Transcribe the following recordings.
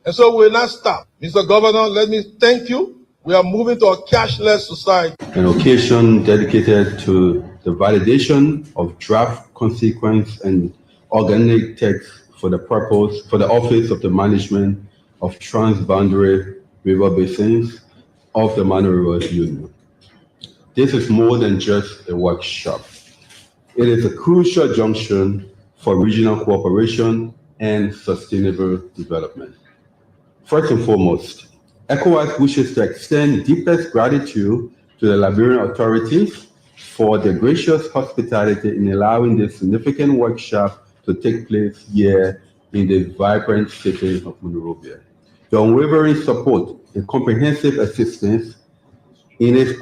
And so we'll not stop. Mr. Governor, let me thank you. We are moving to a cashless society. An occasion dedicated to the validation of draft consequence and organic text for the Office of the Management of Transboundary River Basins of the Manu Rivers Union. This is more than just a workshop. It is a crucial junction for regional cooperation and sustainable development. First and foremost, ECOWAS wishes to extend deepest gratitude to the Liberian authorities for their gracious hospitality in allowing this significant workshop to take place here in the vibrant city of Monrovia. The unwavering support and comprehensive assistance in its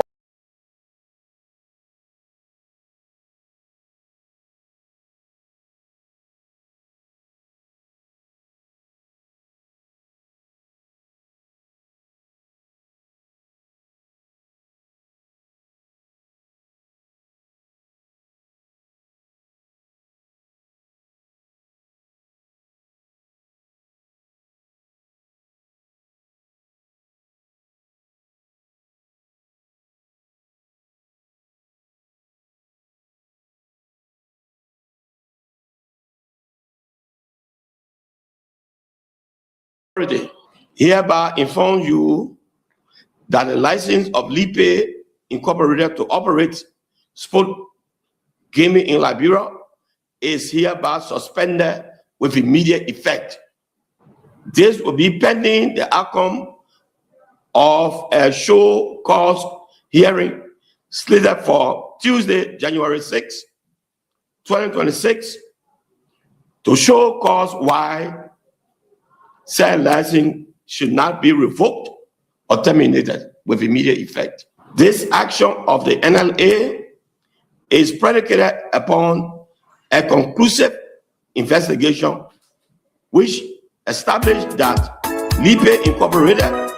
hereby inform you that the license of Lipe Incorporated to operate sport gaming in Liberia is hereby suspended with immediate effect. This will be pending the outcome of a show cause hearing slated for Tuesday, January 6, 2026, to show cause why said license should not be revoked or terminated with immediate effect. This action of the NLA is predicated upon a conclusive investigation which established that Lipe Incorporated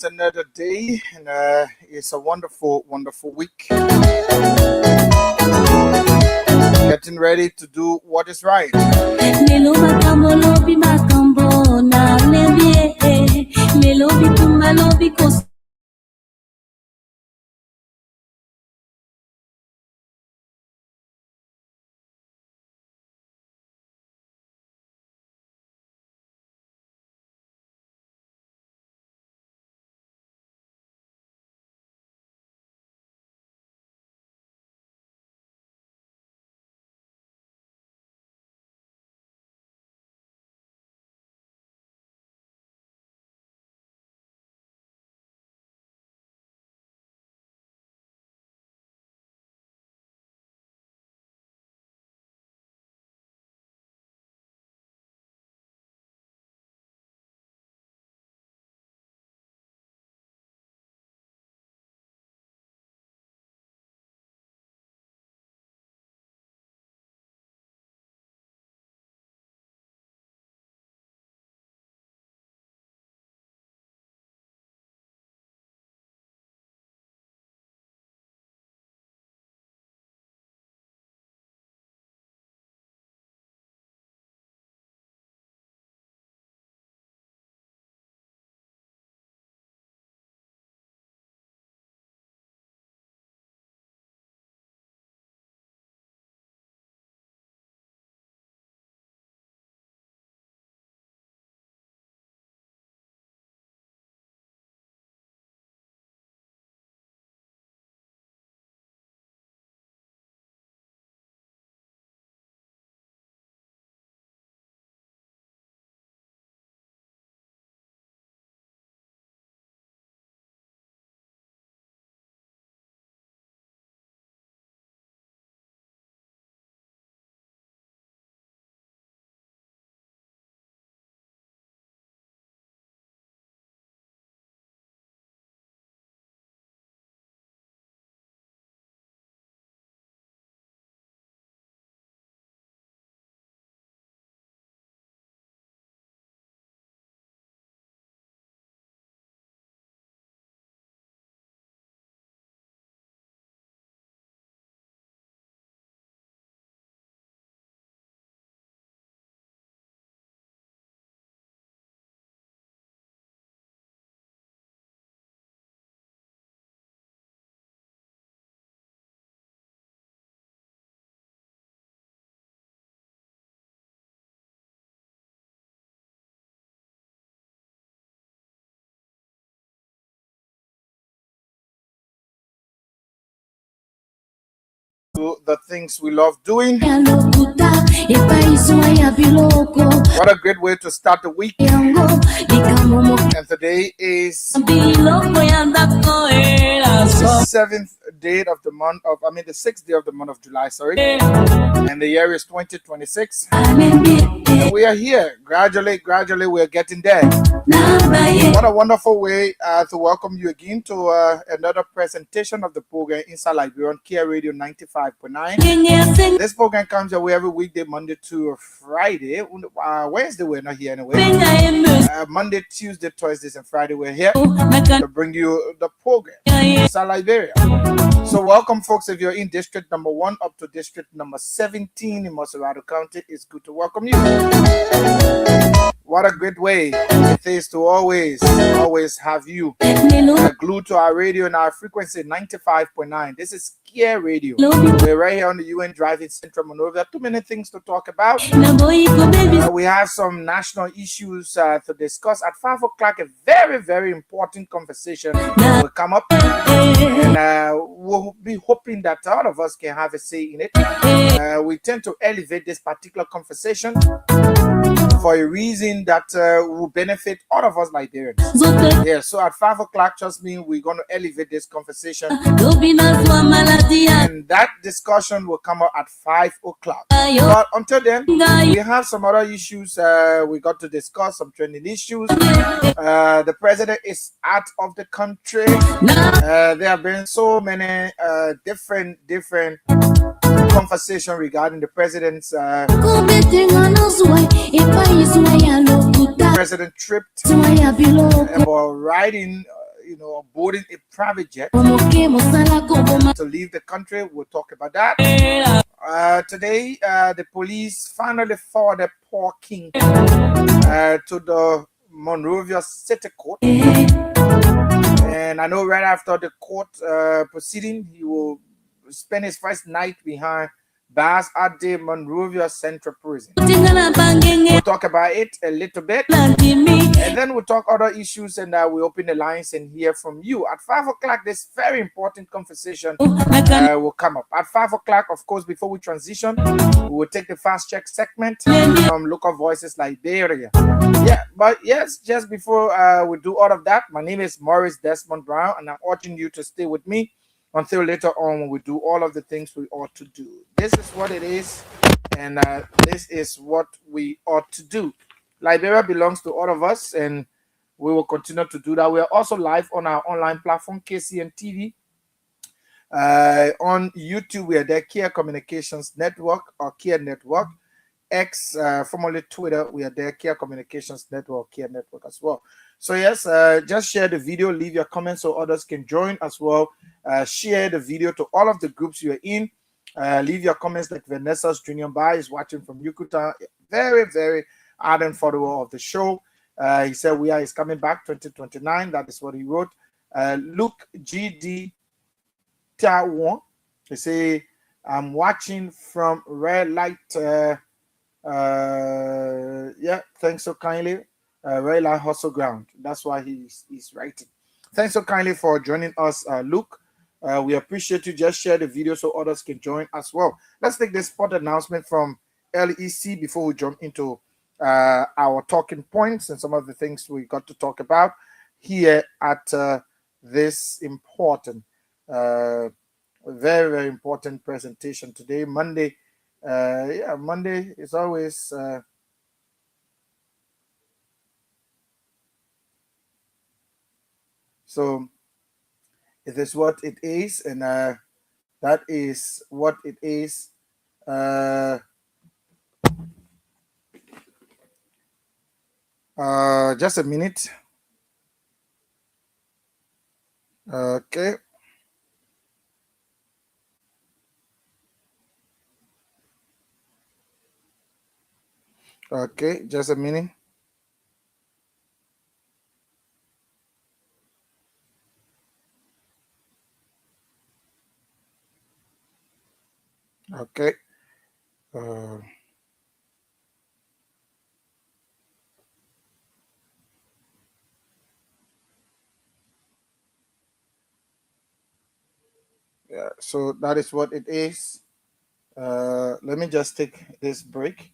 It's another day, and it's a wonderful, wonderful week. Getting ready to do what is right. do the things we love doing. What a great way to start the week. And today is the 7th day of the month of, the 6th day of the month of July, sorry. And the year is 2026. And we are here. Gradually, we're getting there. What a wonderful way to welcome you again to another presentation of the program Inside Liberia on Kear Radio 95.9. This program comes your way every weekday, Monday to Friday. Wednesday, we're not here anyway. Monday, Tuesday, Thursdays, and Friday, we're here to bring you the program Inside Liberia. So welcome, folks. If you're in district number 1 up to district number 17 in Moserado County, it's good to welcome you. What a great way it is to always have you glued to our radio and our frequency 95.9. This is Kear Radio. We're right here on the UN Drive in Central Monrovia. Too many things to talk about. We have some national issues to discuss. At 5 o'clock, a very, very important conversation will come up. And we'll be hoping that all of us can have a say in it. We tend to elevate this particular conversation for a reason that will benefit all of us Liberians. Yeah, so at 5 o'clock, trust me, we're going to elevate this conversation. And that discussion will come out at 5 o'clock. But until then, we have some other issues we got to discuss, some trending issues. The president is out of the country. There have been so many different conversation regarding the president's president trip about riding, boarding a private jet to leave the country. We'll talk about that. Today, the police finally forwarded poor King to the Monrovia City Court. And I know right after the court proceeding, he will spend his first night behind bars at the Monrovia Central Prison. We'll talk about it a little bit, and then we'll talk other issues, and we'll open the lines and hear from you. At 5 o'clock, this very important conversation will come up. At 5 o'clock, of course, before we transition, we will take the fast check segment from Local Voices Liberia. Yeah, but yes, just before we do all of that, my name is Maurice Desmond Brown, and I'm urging you to stay with me until later on when we do all of the things we ought to do. This is what it is, and this is what we ought to do. Liberia belongs to all of us, and we will continue to do that. We are also live on our online platform, KCNTV. On YouTube, we are there, Kear Communications Network or Kear Network. X, formerly Twitter, we are there, Kear Communications Network, Kear Network as well. So yes, just share the video, leave your comments so others can join as well. Share the video to all of the groups you're in. Leave your comments like Vanessa's Junior Bai is watching from Yucatan. Very, very ardent follower of the show. He said we is coming back 2029. That is what he wrote. Luke GD Taiwan. He say I'm watching from Red Light. Yeah, thanks so kindly. Red Light Hustle Ground. That's why he's writing. Thanks so kindly for joining us, Luke. We appreciate you. Just share the video so others can join as well. Let's take this spot announcement from LEC before we jump into our talking points and some of the things we got to talk about here at this important, very, very important presentation today, Monday. Yeah, Monday is always so it is what it is, and that is what it is. Just a minute. Okay. Okay, just a minute. Okay. Yeah, so that is what it is. Let me just take this break.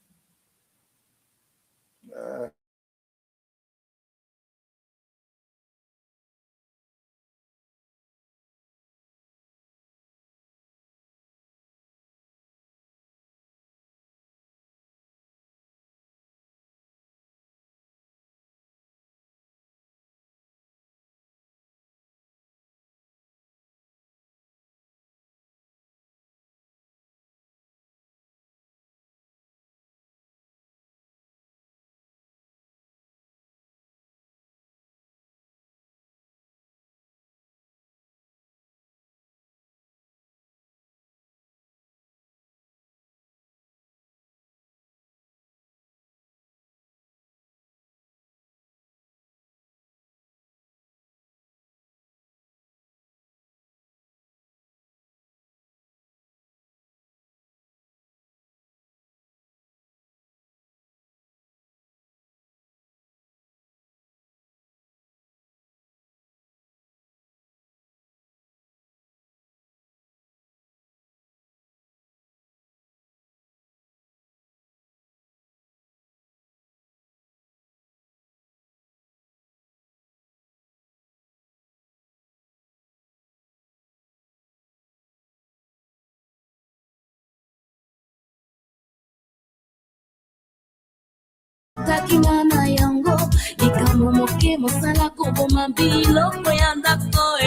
Takingana yango ikamomoke mosala koboma biloko ya ndako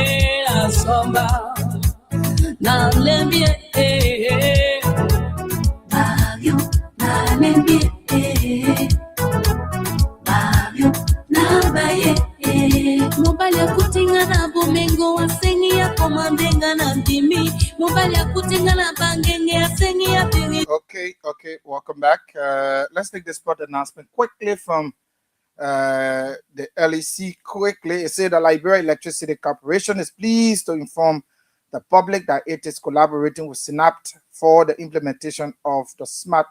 asomba na lembie babio na lembie babio na baye mobali akutinga na bomengo asengi ya komandenga na ndimi mobali akutinga na bangenge asengi ya biri. Okay, welcome back. Let's take the spot announcement quickly from the LEC. Quickly, it said the Liberia Electricity Corporation is pleased to inform the public that it is collaborating with SNAPT for the implementation of the smart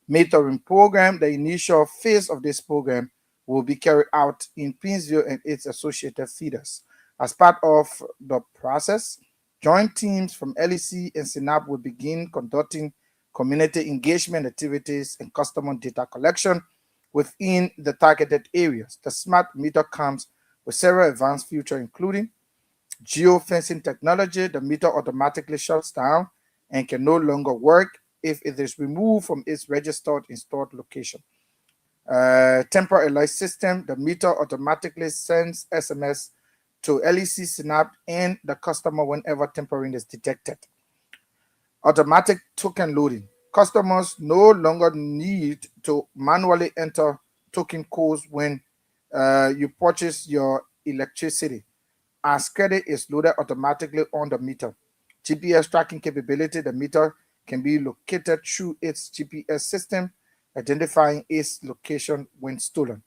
metering program. The initial phase of this program will be carried out in Princeville and its associated feeders. As part of the process, joint teams from LEC and SNAP will begin conducting community engagement activities and customer data collection within the targeted areas. The smart meter comes with several advanced features, including geofencing technology. The meter automatically shuts down and can no longer work if it is removed from its registered installed location. Temporary alert system. The meter automatically sends SMS to LEC Synapse and the customer whenever tampering is detected. Automatic token loading. Customers no longer need to manually enter token codes when you purchase your electricity, as credit is loaded automatically on the meter. GPS tracking capability. The meter can be located through its GPS system, identifying its location when stolen.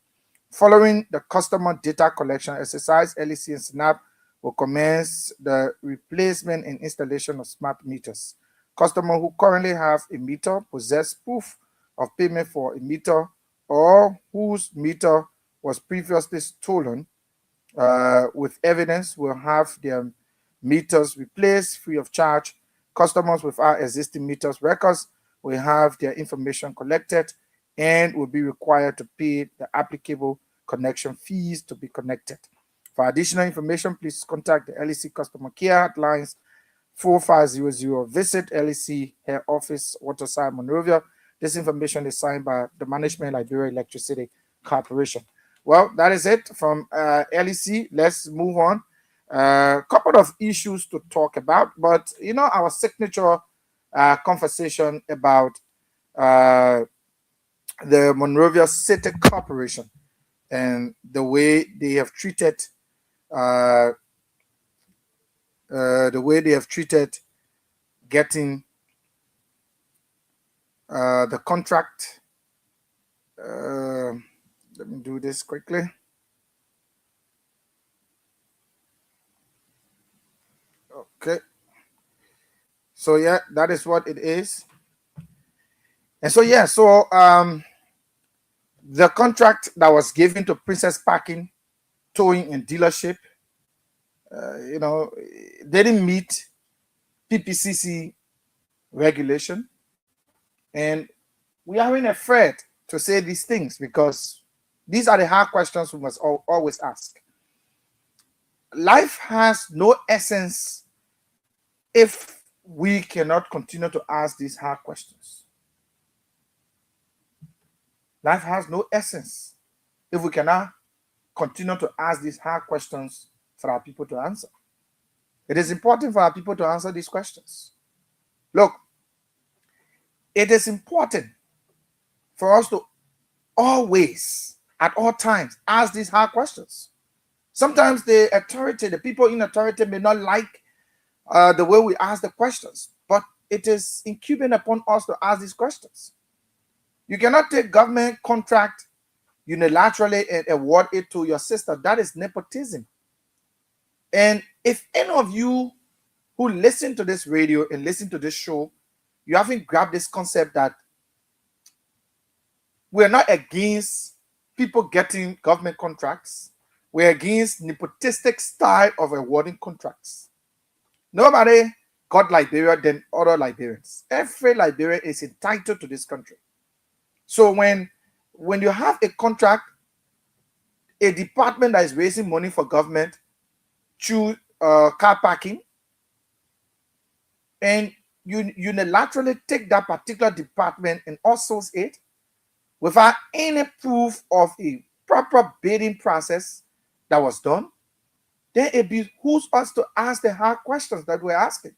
Following the customer data collection exercise, LEC and SNAP will commence the replacement and installation of smart meters. Customers who currently have a meter, possess proof of payment for a meter, or whose meter was previously stolen with evidence will have their meters replaced free of charge. Customers with our existing meters records will have their information collected and will be required to pay the applicable connection fees to be connected. For additional information, please contact the LEC customer care hotlines 4500. Visit LEC head office, Waterside, Monrovia. This information is signed by the Management Liberia Electricity Corporation. Well, that is it from LEC. Let's move on. A couple of issues to talk about, but our signature conversation about the Monrovia City Corporation and the way they have treated getting the contract. Let me do this quickly. Okay. So yeah, that is what it is. And so the contract that was given to Princess Parking Towing and Dealership, they didn't meet PPCC regulation. And we aren't afraid to say these things because these are the hard questions we must always ask. Life has no essence if we cannot continue to ask these hard questions. Life has no essence if we cannot continue to ask these hard questions for our people to answer. It is important for our people to answer these questions. Look, it is important for us to always, at all times, ask these hard questions. Sometimes the people in authority may not like the way we ask the questions, but it is incumbent upon us to ask these questions. You cannot take government contract unilaterally and award it to your sister. That is nepotism. And if any of you who listen to this radio and listen to this show, you haven't grabbed this concept that we're not against people getting government contracts. We're against nepotistic style of awarding contracts. Nobody got Liberia than other Liberians. Every Liberian is entitled to this country. So when you have a contract, a department that is raising money for government through car parking, and you unilaterally take that particular department and outsource it without any proof of a proper bidding process that was done, then it behooves us to ask the hard questions that we're asking.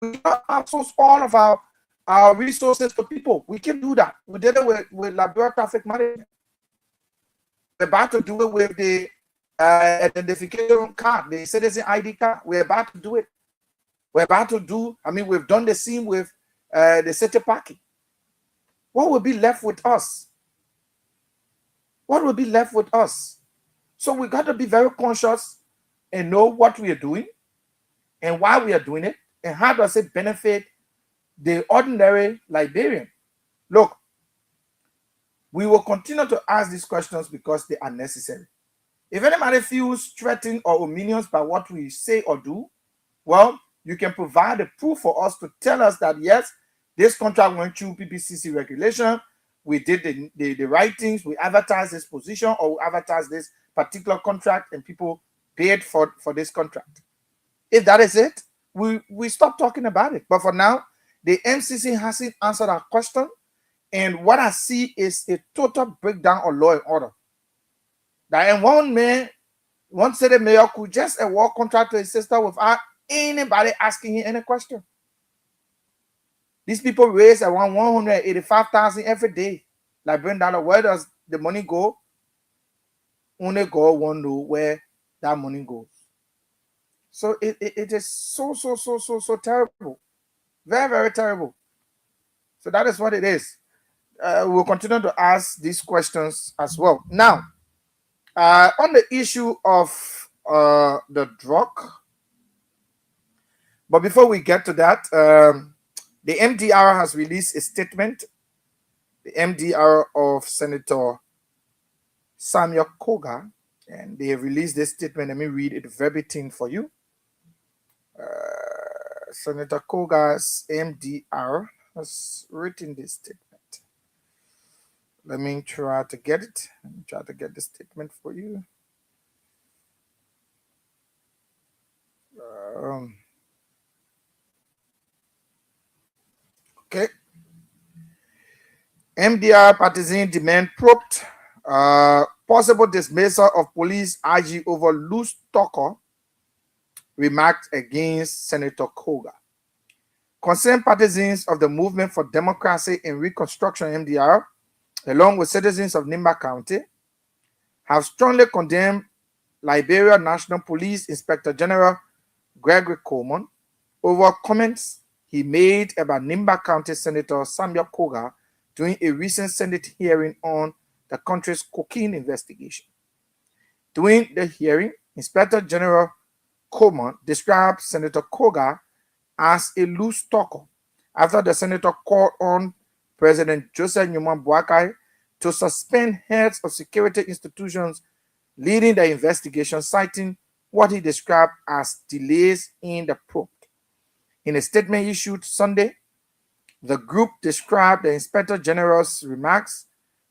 We cannot outsource all of our resources to people. We can do that. We did it with Liberia traffic management. We're about to do it with the identification card, the citizen ID card. We're about to do it. We're about to do, we've done the same with the city parking. What will be left with us? What will be left with us? So we got to be very conscious and know what we are doing and why we are doing it and how does it benefit the ordinary Liberian. Look, we will continue to ask these questions because they are necessary. If anybody feels threatened or ominous by what we say or do, well, you can provide a proof for us to tell us that, yes, this contract went through PPCC regulation, we did the right things, we advertised this position or we advertised this particular contract and people paid for this contract. If that is it, we stop talking about it. But for now, the MCC hasn't answered our question, and what I see is a total breakdown of law and order. That one city mayor could just award contract to his sister without anybody asking him any question. These people raise around 185,000 every day. Liberian dollar, where does the money go? Only God won't know where that money goes. So it is so terrible. Very, very terrible. So that is what it is. We'll continue to ask these questions as well. Now, on the issue of the drug, but before we get to that, the MDR has released a statement. The MDR of Senator Samuel Koga, and they have released this statement. Let me read it verbatim for you. Senator Koga's MDR has written this statement. Let me try to get it. Let me try to get the statement for you. Okay. MDR partisan demand probed possible dismissal of police IG over loose talker remarked against Senator Koga. Concerned partisans of the Movement for Democracy and Reconstruction MDR, along with citizens of Nimba County, have strongly condemned Liberia National Police Inspector General Gregory Coleman over comments he made about Nimba County Senator Samuel Koga during a recent Senate hearing on the country's cocaine investigation. During the hearing, Inspector General Coleman described Senator Koga as a loose talker after the senator called on President Joseph Newman Boakai to suspend heads of security institutions leading the investigation, citing what he described as delays in the probe. In a statement issued Sunday, The group described the Inspector General's remarks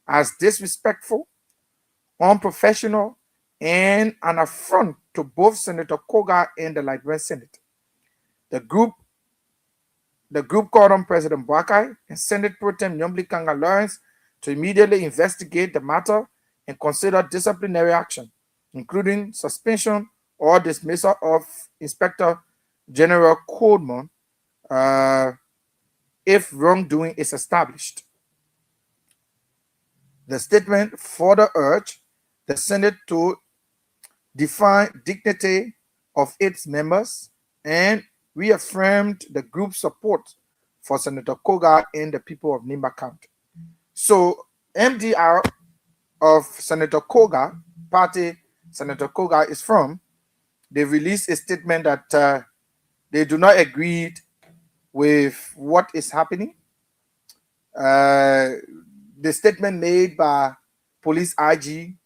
as disrespectful, unprofessional, and an affront to both Senator Koga and the Liberian Senate. The group called on President Boakai and Senate Pro Tem Nyomli Kanga Lawrence to immediately investigate the matter and consider disciplinary action, including suspension or dismissal of Inspector General Coleman if wrongdoing is established. The statement further urged the Senate to define dignity of its members and reaffirmed the group's support for Senator Koga and the people of Nimba County. So, MDR of Senator Koga, party Senator Koga is from, they released a statement that they do not agree with what is happening. The statement made by Police IG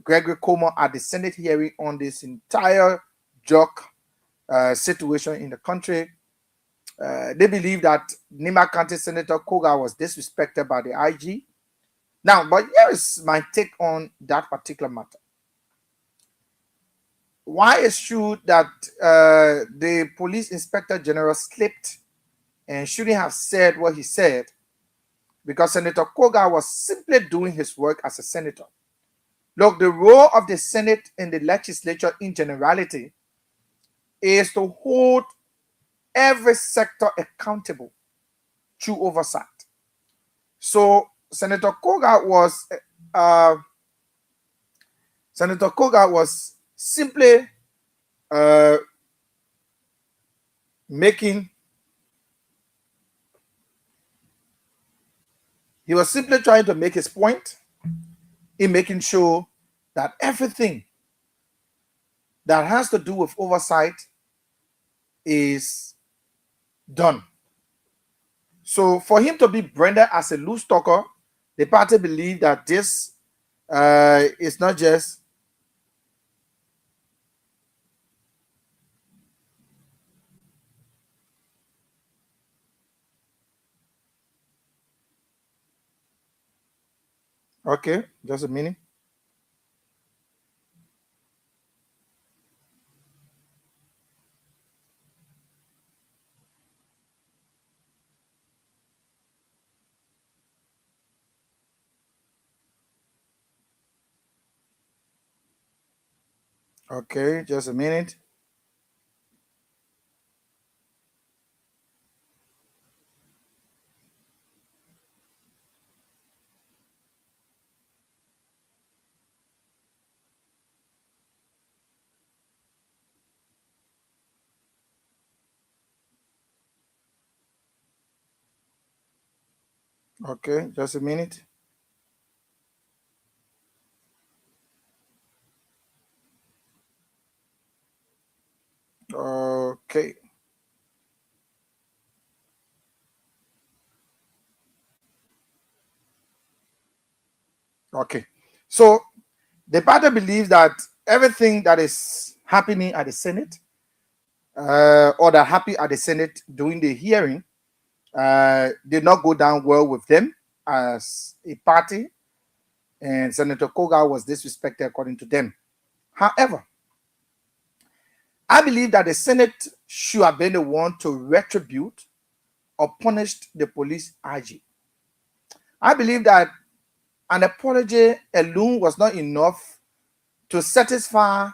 Gregory Coleman at the Senate hearing on this entire drug situation in the country. They believe that Nimba County Senator Koga was disrespected by the IG. Now, but here is my take on that particular matter. Why is true that the police inspector general slipped and shouldn't have said what he said, because Senator Koga was simply doing his work as a senator. Look, the role of the Senate and the legislature in generality is to hold every sector accountable through oversight. So Senator Koga was simply trying to make his point in making sure that everything that has to do with oversight is done. So for him to be branded as a loose talker, the party believe that this is not just okay, just a minute. Okay, just a minute. Okay, just a minute. Okay. Okay. So the party believes that everything that is happening at the Senate, or that happened at the Senate during the hearing, did not go down well with them as a party, and Senator Koga was disrespected according to them. However, I believe that the Senate should have been the one to retribute or punish the police IG. I believe that an apology alone was not enough to satisfy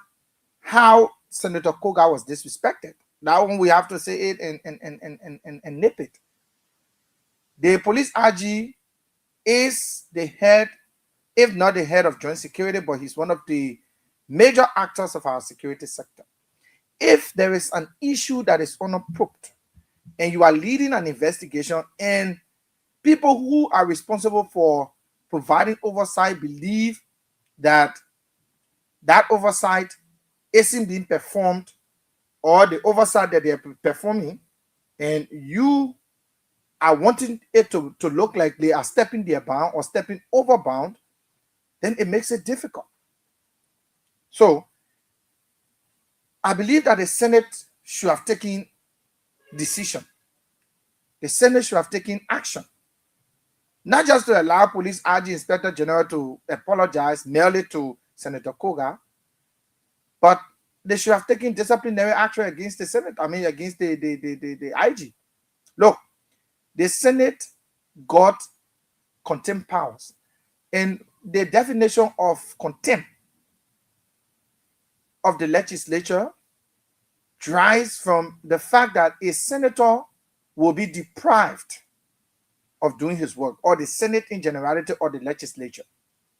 how Senator Koga was disrespected. Now we have to say it and nip it. The police IG is the head, if not the head of joint security, but he's one of the major actors of our security sector. If there is an issue that is unapproved and you are leading an investigation and people who are responsible for providing oversight believe that that oversight isn't being performed, or the oversight that they are performing, and you are wanting it to look like they are stepping their bound or stepping over bound, then it makes it difficult. So I believe that the Senate should have taken decision. the Senate should have taken action, not just to allow Police IG Inspector General to apologize merely to Senator Koga, but they should have taken disciplinary action against the Senate. I mean, against the IG. Look, the Senate got contempt powers, and the definition of contempt of the legislature derives from the fact that a senator will be deprived of doing his work, or the Senate in generality, or the legislature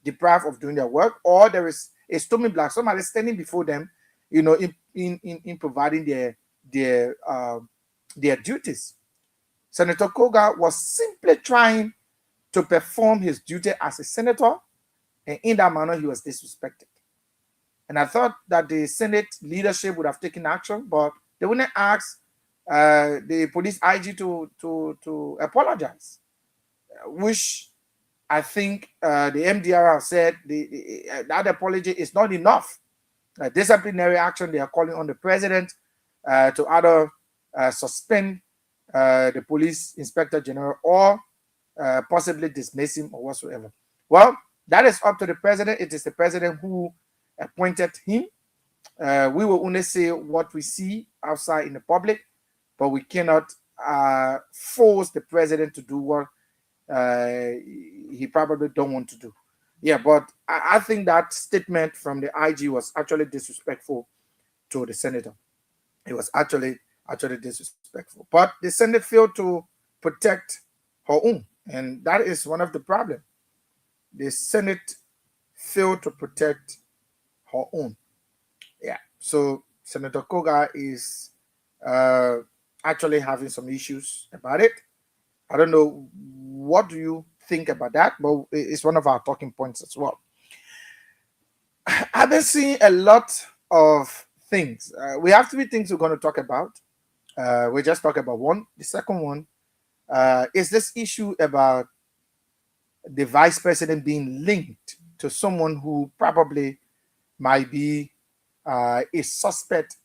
deprived of doing their work, or there is a storming block, somebody standing before them, in providing their duties. Senator Koga was simply trying to perform his duty as a senator, and in that manner, he was disrespected. And I thought that the Senate leadership would have taken action, but they wouldn't ask the police IG to apologize, which I think the MDR have said that apology is not enough. Disciplinary action, they are calling on the president to either suspend the police inspector general or possibly dismiss him or whatsoever. Well, that is up to the president. It is the president who appointed him. We will only say what we see outside in the public, but we cannot force the president to do what he probably don't want to do. Yeah, but I think that statement from the IG was actually disrespectful to the senator. It was actually disrespectful. But the Senate failed to protect her own, and that is one of the problems. The Senate failed to protect her own. Yeah, so Senator Koga is actually having some issues about it. I don't know, what do you think about that? But it's one of our talking points as well. I've been seeing a lot of things. We have 3 things we're going to talk about. We just talked about one. The second one is this issue about the vice president being linked to someone who probably might be a suspect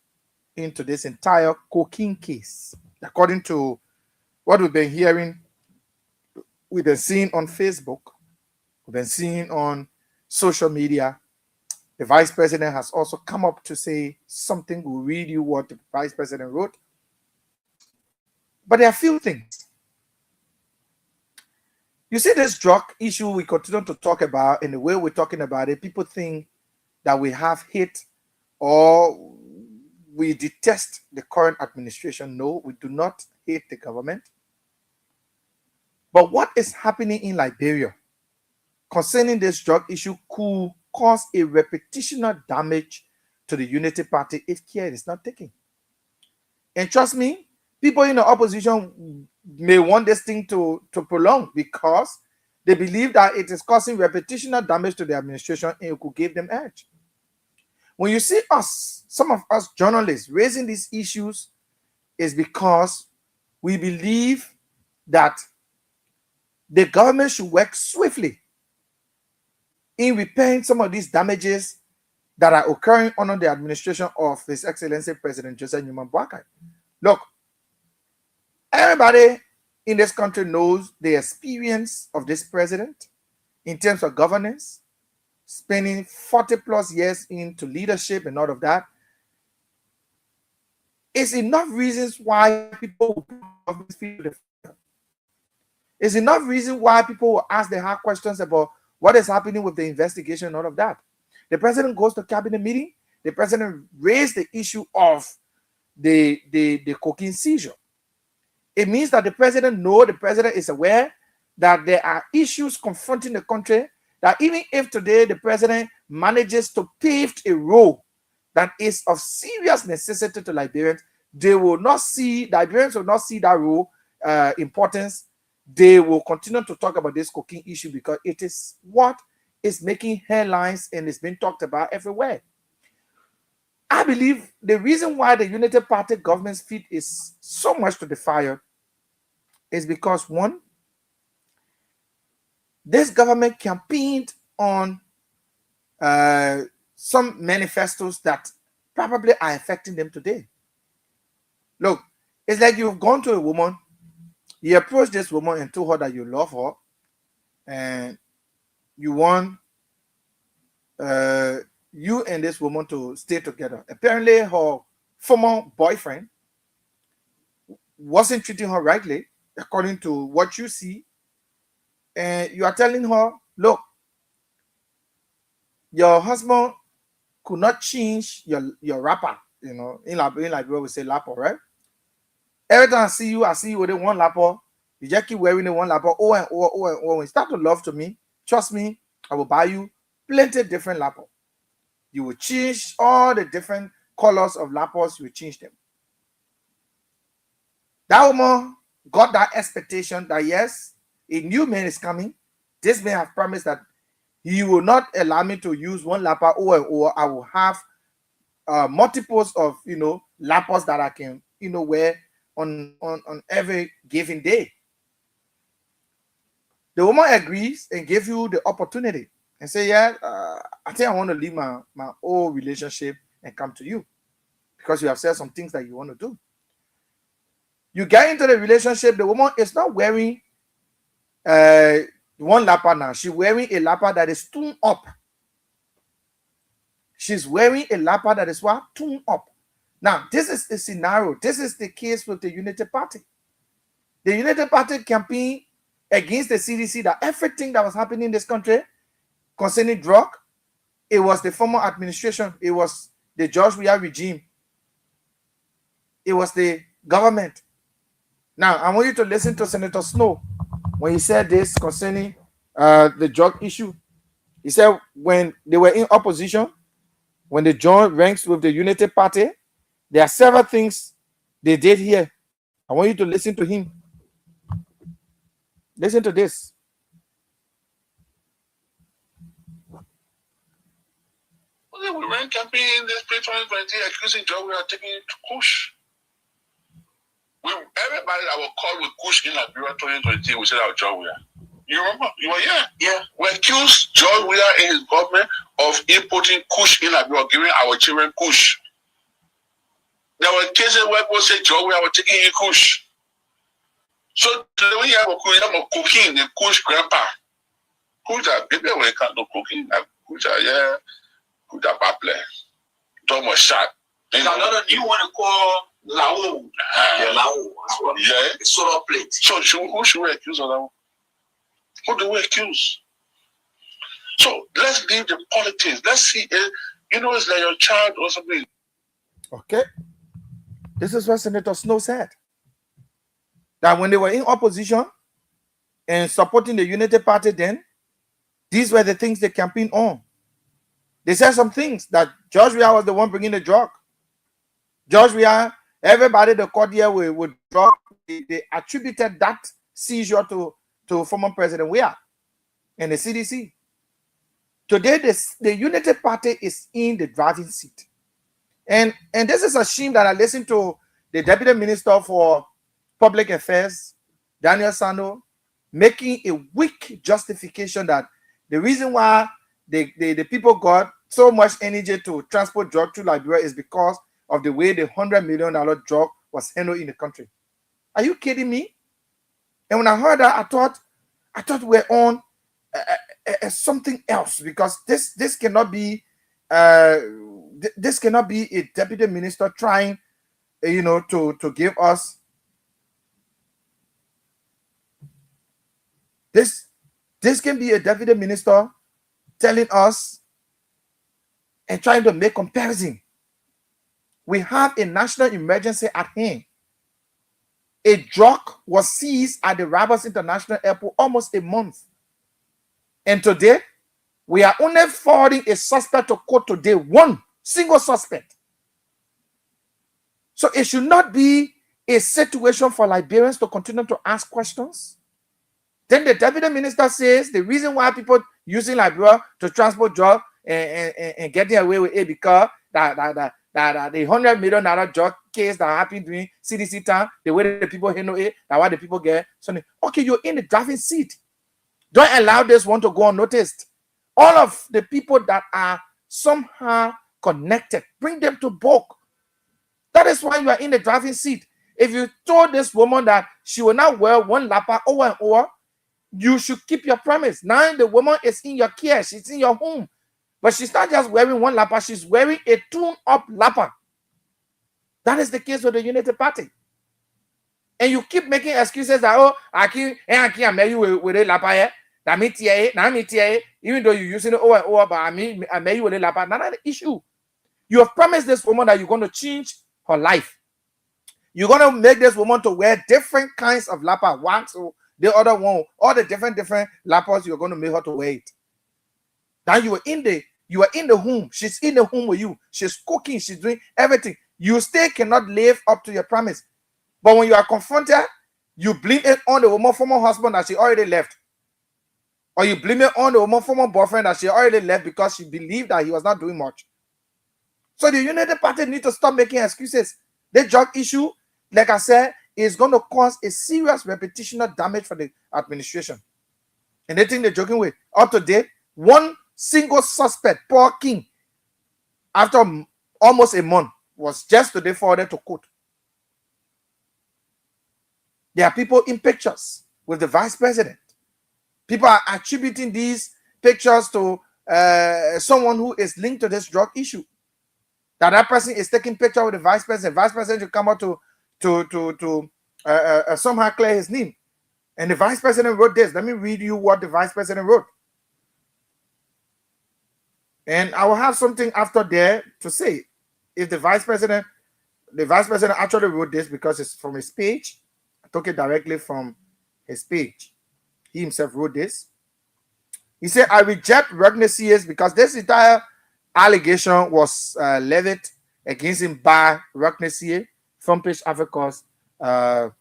into this entire cocaine case. According to what we've been hearing, we've been seeing on Facebook, we've been seeing on social media, the vice president has also come up to say something. We'll read you what the vice president wrote. But there are a few things. You see, this drug issue we continue to talk about, and the way we're talking about it, people think that we have hate or we detest the current administration. No, we do not hate the government. But what is happening in Liberia concerning this drug issue could cause a reputational damage to the Unity Party if care is not taken. And trust me, people in the opposition may want this thing to prolong because they believe that it is causing reputational damage to the administration and it could give them edge. When you see us, some of us journalists raising these issues, is because we believe that the government should work swiftly in repairing some of these damages that are occurring under the administration of His Excellency President Joseph Newman Boakai. Look, everybody in this country knows the experience of this president in terms of governance, spending 40 plus years into leadership and all of that. It's enough reasons why people will feel the fear. It's enough reason why people will ask the hard questions about what is happening with the investigation and all of that. The president goes to cabinet meeting. The president raised the issue of the cocaine seizure. It means that the president is aware that there are issues confronting the country, that even if today the president manages to pave a road that is of serious necessity to Liberians, Liberians will not see that road importance. They will continue to talk about this cocaine issue because it is what is making headlines and it's been talked about everywhere. I believe the reason why the United Party government's feet is so much to the fire is because, one, this government campaigned on some manifestos that probably are affecting them today. Look, it's like you've gone to a woman he approached this woman and told her that you love her and you want you and this woman to stay together. Apparently, her former boyfriend wasn't treating her rightly, according to what you see. And you are telling her, look, your husband could not change your rapper. You know, in Liberia, we say lapper, right? Every time I see you with the one lapper. You just keep wearing the one lapper. Oh and oh, oh and oh. When you start to love to me, trust me, I will buy you plenty different lapper. You will change all the different colors of lappers. You will change them. That woman got that expectation that yes, a new man is coming. This man has promised that he will not allow me to use one lapper or I will have multiples of lappers that I can wear on every given day. The woman agrees and gives you the opportunity and say, yeah, I think I want to leave my old relationship and come to you because you have said some things that you want to do. You get into the relationship, the woman is not wearing one lapper now. She's wearing a lapper that is tuned up. She's wearing a lapper that is what? Tuned up. Now, this is the scenario. This is the case with the United Party. The United Party campaign against the CDC that everything that was happening in this country concerning drug, it was the former administration. It was the George Weah regime. It was the government. Now, I want you to listen to Senator Snow when he said this concerning the drug issue. He said when they were in opposition, when they joined ranks with the United Party, there are several things they did here. I want you to listen to him. Listen to this. We ran campaign this pre-2020 accusing Joe we are taking it to Kush. Everybody that was called with Kush in Liberia 2020, we said our Joe we are. You remember? You were here. Yeah. We accused George Weah and his government of importing Kush in Liberia, giving our children Kush. There were cases where people said George Weah was taking in Kush. So today when you have a cooking, the Kush grandpa. Kush are people when can't do cooking. Kush are yeah. Kush are bable. Don't was shot. You want to call Lao? Yeah, Lao. Yeah. The solar plate. So who should we accuse of that? Who do we accuse? So let's leave the politics. Let's see. It's like your child or something. Okay. This is what Senator Snow said. That when they were in opposition and supporting the United Party then, these were the things they campaigned on. They said some things that George Weah was the one bringing the drug. George Weah, everybody they caught here with drug, they attributed that seizure to former President Weah and the CDC. Today, the United Party is in the driving seat. And this is a shame that I listened to the Deputy Minister for Public Affairs, Daniel Sano, making a weak justification that the reason why the people got so much energy to transport drug to Liberia is because of the way the $100 million drug was handled in the country. Are you kidding me? And when I heard that, I thought we're on something else because this cannot be this cannot be a deputy minister trying to give us this can be a deputy minister telling us and trying to make comparison. We have a national emergency at hand. A drug was seized at the Rabat International Airport almost a month. And today, we are only forwarding a suspect to court today, one single suspect. So it should not be a situation for Liberians to continue to ask questions. Then the deputy minister says the reason why people using Liberia to transport drugs and getting away with it because that the $100 million drug case that happened during CDC time, the way the people handle it, that why the people get something. Okay, you're in the driving seat. Don't allow this one to go unnoticed. All of the people that are somehow connected, bring them to book. That is why you are in the driving seat. If you told this woman that she will not wear one lapper over and over, you should keep your promise. Now the woman is in your care, she's in your home, but she's not just wearing one lapper, she's wearing a tune-up lapper. That is the case with the United Party. And you keep making excuses that, oh, I can't marry you with a lapper. Even though you're using it over and over, but I marry you with a lapper. Not an issue. You have promised this woman that you're going to change her life. You're going to make this woman to wear different kinds of lapper. One, so the other one, all the different lappers, you're going to make her to wear it. Now you are in the home. She's in the home with you. She's cooking. She's doing everything. You still cannot live up to your promise. But when you are confronted, you blame it on the woman former husband that she already left. Or you blame it on the woman former boyfriend that she already left because she believed that he was not doing much. So the United Party need to stop making excuses. The drug issue, like I said, is going to cause a serious reputational damage for the administration. And they think they're joking with. Up to date, one single suspect, Paul King, after almost a month, was just today forwarded to court. There are people in pictures with the vice president. People are attributing these pictures to someone who is linked to this drug issue. That person is taking picture with the vice president. Vice president should come out to somehow clear his name. And the vice president wrote this. Let me read you what the vice president wrote. And I will have something after there to say. If the vice president actually wrote this because it's from his page. I took it directly from his page. He himself wrote this. He said, I reject Rugner-CS because this entire allegation was levied against him by Rugner-CS, Front Page Africa's, the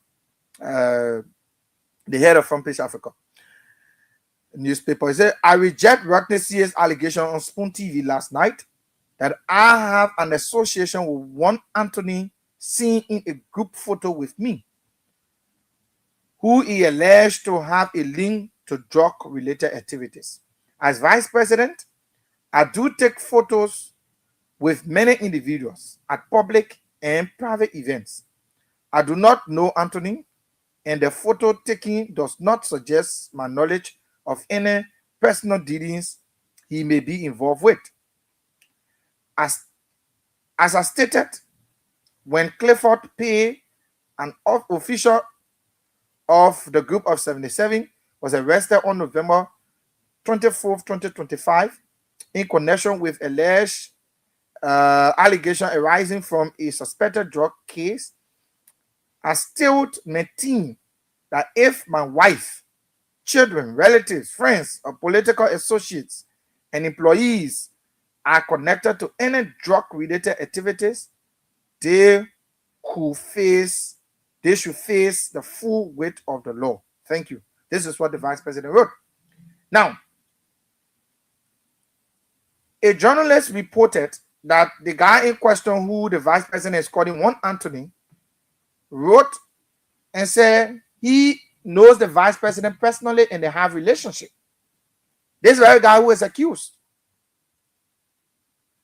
head of Front Page Africa newspaper. He said, I reject Rugner-CS allegation on Spoon TV last night that I have an association with one Anthony seen in a group photo with me, who he alleged to have a link to drug-related activities. As vice president, I do take photos with many individuals at public and private events. I do not know Anthony, and the photo taking does not suggest my knowledge of any personal dealings he may be involved with. As I stated, when Clifford Pay, an official of the group of 77, was arrested on November 24th, 2025, in connection with alleged allegation arising from a suspected drug case, I still maintain that if my wife, children, relatives, friends, or political associates and employees are connected to any drug-related activities, they should face the full weight of the law. Thank you. This is what the vice president wrote. Now, a journalist reported that the guy in question, who the vice president is calling one Anthony, wrote and said he knows the vice president personally and they have a relationship. This very guy who is accused.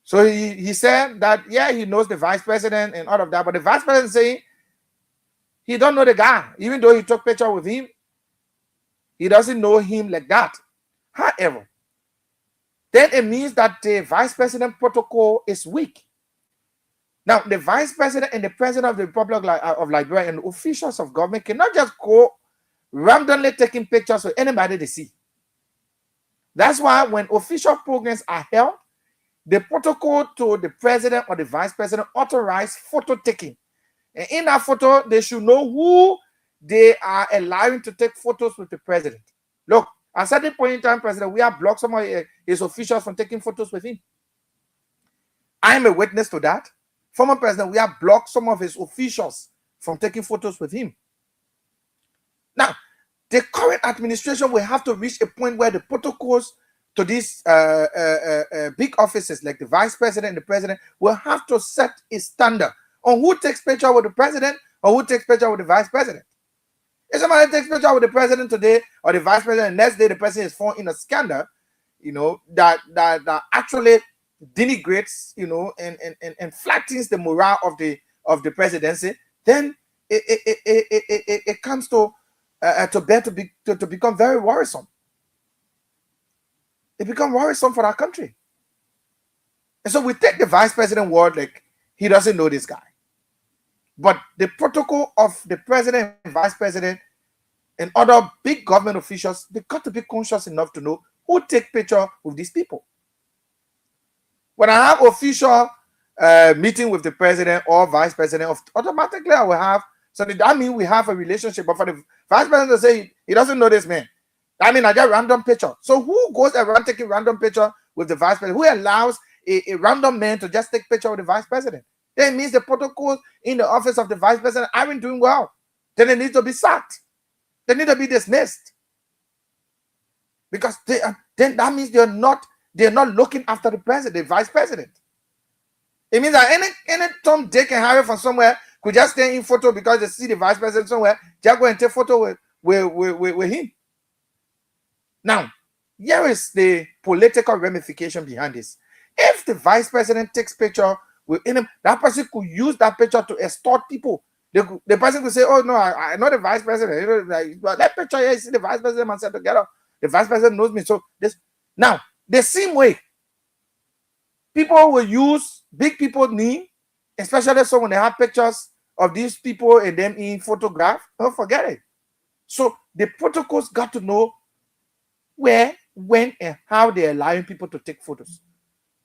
So he said that, yeah, he knows the vice president and all of that, but the vice president saying he don't know the guy. Even though he took picture with him, he doesn't know him like that. However, then it means that the vice president protocol is weak. Now, the vice president and the president of the Republic of Liberia and officials of government cannot just go randomly taking pictures with anybody they see. That's why when official programs are held, the protocol to the president or the vice president authorize photo taking. And in that photo, they should know who they are allowing to take photos with the president. Look, at a certain point in time, President, we have blocked some of his officials from taking photos with him. I am a witness to that. Former president, we have blocked some of his officials from taking photos with him. Now, the current administration will have to reach a point where the protocols to these big offices like the vice president and the president will have to set a standard on who takes picture with the president or who takes picture with the vice president. If somebody takes picture with the president today or the vice president, and next day the president is found in a scandal, that actually denigrates, and flattens the morale of the presidency, then it comes to become very worrisome. It becomes worrisome for our country. And so we take the vice president word like he doesn't know this guy. But the protocol of the president and vice president and other big government officials, they got to be conscious enough to know who take picture with these people. When I have official meeting with the president or vice president, automatically I will have, so that means we have a relationship. But for the vice president to say he doesn't know this man, I mean, I get random picture. So who goes around taking random picture with the vice president? Who allows a random man to just take picture with the vice president? That means the protocols in the office of the vice president aren't doing well. Then they need to be sacked. They need to be dismissed. Because then that means they're not looking after the president, the vice president. It means that any Tom, Dick, and Harry from somewhere could just stay in photo because they see the vice president somewhere, just go and take photo with him. Now, here is the political ramification behind this. If the vice president takes picture with him, that person could use that picture to extort people. The person could say, "Oh no, I know the vice president. You know, like, that picture here, you see the vice president and said together. The vice president knows me." So this now the same way, people will use big people's name, especially so when they have pictures of these people and them in photograph. Don't forget it. So the protocols got to know where, when, and how they're allowing people to take photos.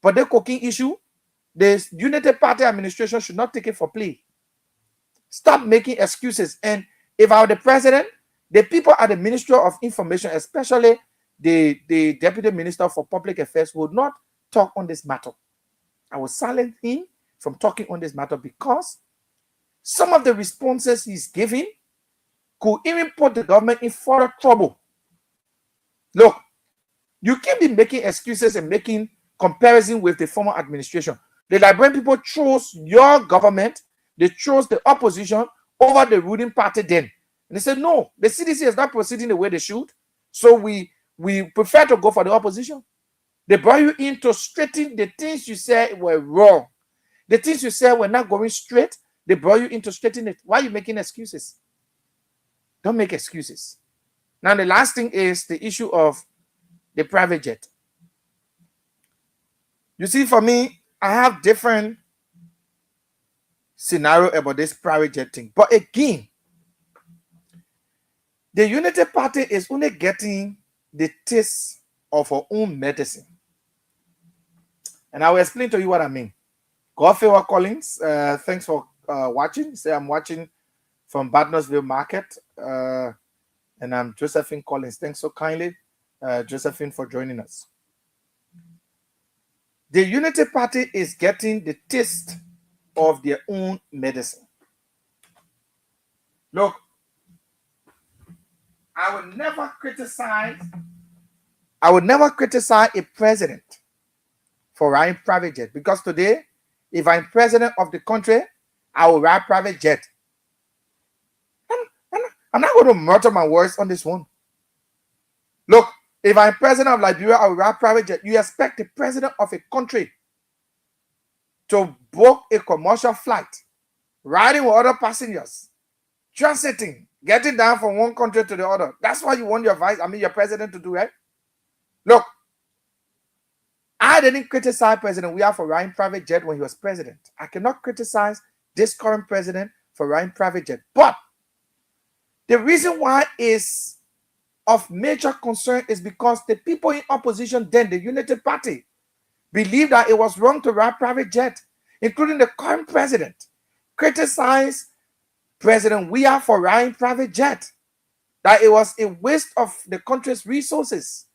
But the cooking issue, the United Party administration should not take it for play. Stop making excuses. And if I were the president, the people at the Ministry of Information, especially the Deputy Minister for Public Affairs, would not talk on this matter. I will silence him from talking on this matter because some of the responses he's giving could even put the government in further trouble. Look, you can't be making excuses and making comparison with the former administration. The Liberian people chose your government, they chose the opposition over the ruling party then. And they said, no, the CDC is not proceeding the way they should. So we prefer to go for the opposition. They brought you in to straighten the things you said were wrong. The things you said were not going straight, they brought you in to straighten it. Why are you making excuses? Don't make excuses. Now, the last thing is the issue of the private jet. You see, for me, I have different scenario about this private jet thing. But again, the United Party is only getting the taste of her own medicine. And I will explain to you what I mean. Godfrey Collins, thanks for watching. Say I'm watching from Badnersville Market. And I'm Josephine Collins. Thanks so kindly, Josephine, for joining us. The Unity Party is getting the taste of their own medicine. Look, I would never criticize a president for riding private jet, because today, if I'm president of the country, I will ride private jet. I'm not going to murder my words on this one. Look, if I'm president of Liberia, I will ride private jet. You expect the president of a country to book a commercial flight, riding with other passengers, transiting, getting down from one country to the other. That's what you want your president to do, right? Look, I didn't criticize President Weah for riding private jet when he was president. I cannot criticize this current president for riding private jet. But the reason why is of major concern is because the people in opposition then, the United Party, believed that it was wrong to ride private jet, including the current president, criticized President Weah for riding private jet, that it was a waste of the country's resources.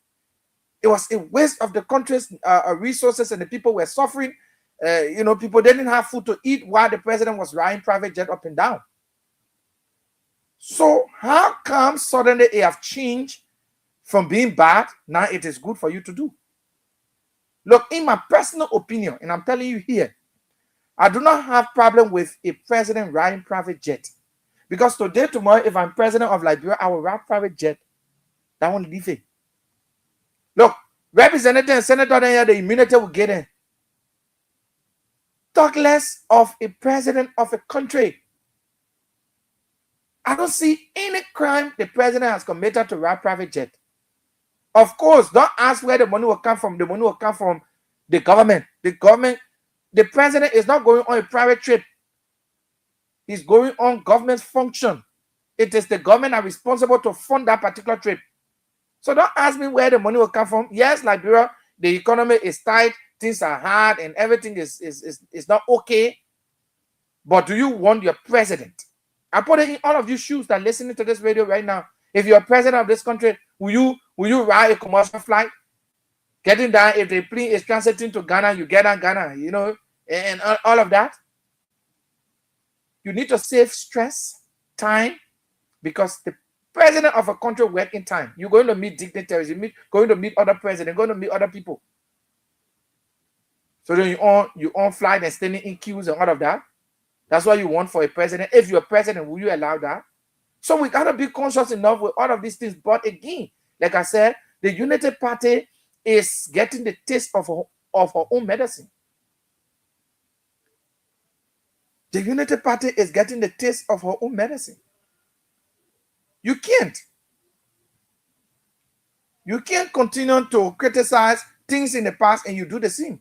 It was a waste of the country's resources, and the people were suffering. People didn't have food to eat while the president was riding private jet up and down. So how come suddenly it have changed from being bad? Now it is good for you to do. Look, in my personal opinion, and I'm telling you here, I do not have problem with a president riding private jet. Because today, tomorrow, if I'm president of Liberia, I will ride private jet. That won't leave it. Look, representative and senator, then the immunity will get in. Talk less of a president of a country. I don't see any crime the president has committed to ride private jet. Of course, don't ask where the money will come from. The money will come from the government. The president is not going on a private trip. He's going on government function. It is the government that is responsible to fund that particular trip. So don't ask me where the money will come from. Yes, Liberia, the economy is tight, things are hard, and everything is not okay. But do you want your president? I put it in all of you shoes that are listening to this radio right now. If you're president of this country, will you ride a commercial flight? Getting down, if the plane is transiting to Ghana, you get on Ghana, you know, and all of that. You need to save stress, time, because the president of a country works in time. You're going to meet dignitaries, going to meet other presidents, going to meet other people. So then you on flight and standing in queues and all of that. That's what you want for a president. If you're a president, will you allow that? So we gotta be conscious enough with all of these things. But again, like I said, the United Party is getting the taste of her own medicine. The United Party is getting the taste of her own medicine. You can't continue to criticize things in the past and you do the same.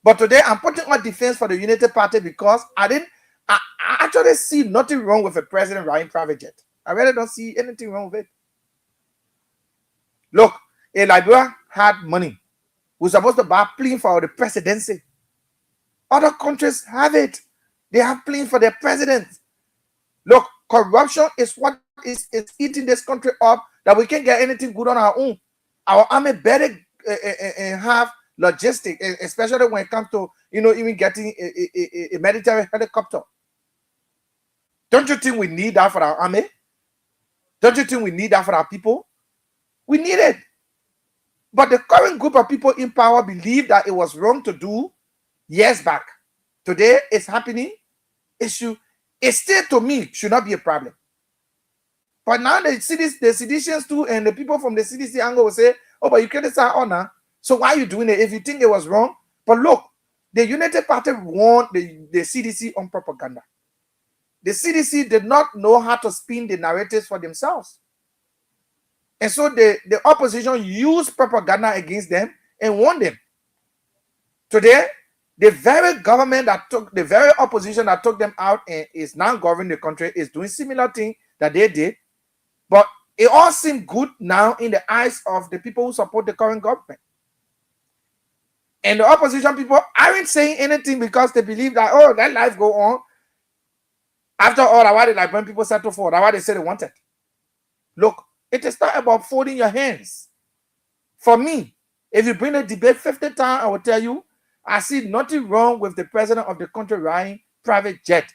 But today I'm putting on defense for the United Party because I actually see nothing wrong with a president riding private jet. I really don't see anything wrong with it. Look, a Liberia had money. We're supposed to buy plane for the presidency. Other countries have it. They have plane for their president. Look, corruption is what is eating this country up, that we can't get anything good on our own. Our army better have logistics, especially when it comes to, even getting a military helicopter. Don't you think we need that for our army? Don't you think we need that for our people? We need it. But the current group of people in power believe that it was wrong to do years back. Today, it's happening. It still, to me, should not be a problem. But now the seditionists too, and the people from the CDC angle will say, oh, but you criticize honor. So why are you doing it if you think it was wrong? But look, the United Party won the CDC on propaganda. The CDC did not know how to spin the narratives for themselves. And so the opposition used propaganda against them and won them. Today, the very government the very opposition that took them out and is now governing the country is doing similar thing that they did. But it all seems good now in the eyes of the people who support the current government. And the opposition people aren't saying anything because they believe that, oh, that life go on. After all, that's why the Liberian people settle for, that's why they say they want it. Look, it is not about folding your hands. For me, if you bring the debate 50 times, I will tell you, I see nothing wrong with the president of the country riding private jet.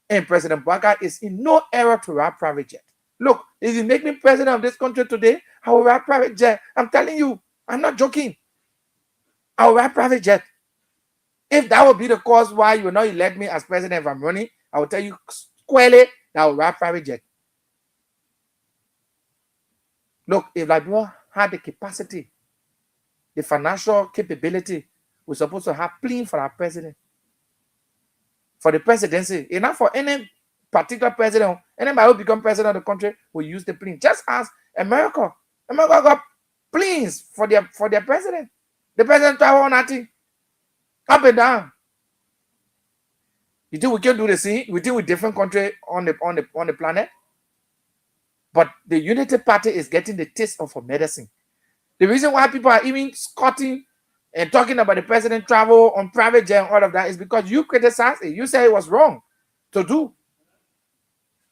And President Baka is in no error to ride private jet. Look, if you make me president of this country today, I will ride private jet. I'm telling you, I'm not joking. I will ride private jet. If that would be the cause why you will not elect me as president if I'm running, I will tell you squarely that I will ride private jet. Look, if Liberia had the capacity, the financial capability, we're supposed to have plane for our president. For the presidency, enough for any particular president, anybody who become president of the country will use the plane. Just as America. America got planes for their president. The president travel on nothing. Up and down. You think we can do the same? We think with different countries on the planet? But the United Party is getting the taste of a medicine. The reason why people are even scoffing and talking about the president travel on private jet and all of that is because you criticize it. You say it was wrong to do.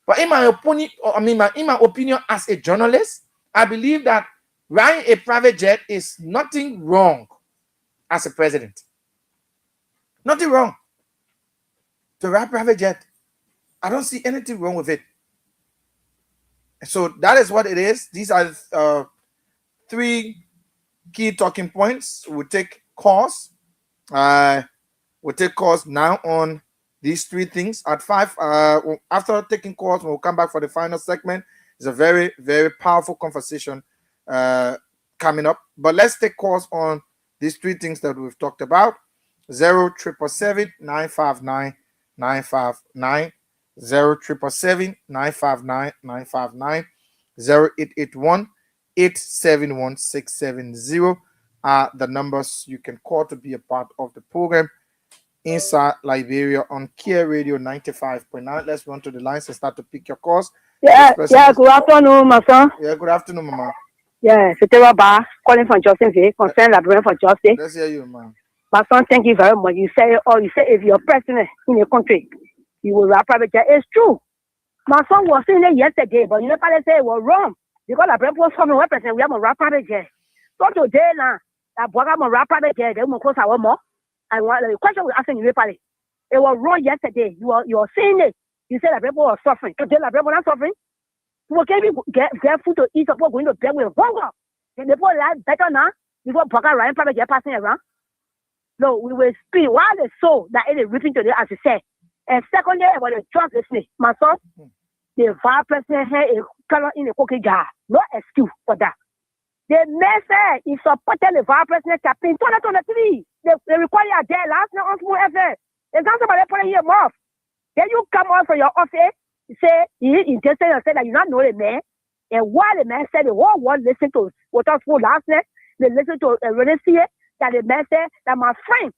But in my opinion, as a journalist, I believe that riding a private jet is nothing wrong as a president. Nothing wrong to ride private jet. I don't see anything wrong with it. So that is what it is. These are 3 key talking points. We'll take calls. We'll take calls now on these 3 things. At 5, after taking calls, we'll come back for the final segment. It's a very, very powerful conversation coming up. But let's take calls on these 3 things that we've talked about. 0777 959 959 077-959-959, 0881-871-670 are the numbers you can call to be a part of the program inside Liberia on Kear Radio 95.9. Let's run to the lines and start to pick your calls. Yeah, good afternoon, my son. Yeah, good afternoon, Mama. Yeah, c'était Baba calling from Justinville, concern Liberia for Justice. Let's hear you, man. My son, thank you very much. You say if you're president in a country, you will rap private jet. It's true. My son was saying it yesterday, but you know, they say it was wrong because Liberia was coming one percent. We have a rap private jet. So today now, that boy got a rap private jet. They will close our more. And the question we're asking you, it was wrong yesterday. You are saying it. You said that people were suffering. Today, that people are not suffering. We can't get food to eat. We're going to bed with hunger. The people life better now because Baka Ryan private jet passing around. No, we will speak while the soul that it is ripping today, as you said. And secondly, about the trust business, my son, the vice president had a color in the cookie jar. No excuse for that. The man said he supported the vice president campaign 2023. They require a day last night on Small FM. It's not somebody putting him off. Then you come out from your office, say he interested and said that you not know the man. And while the man said the whole world listened to what us for last night, they listened to Renaissance, that the man said that my friend,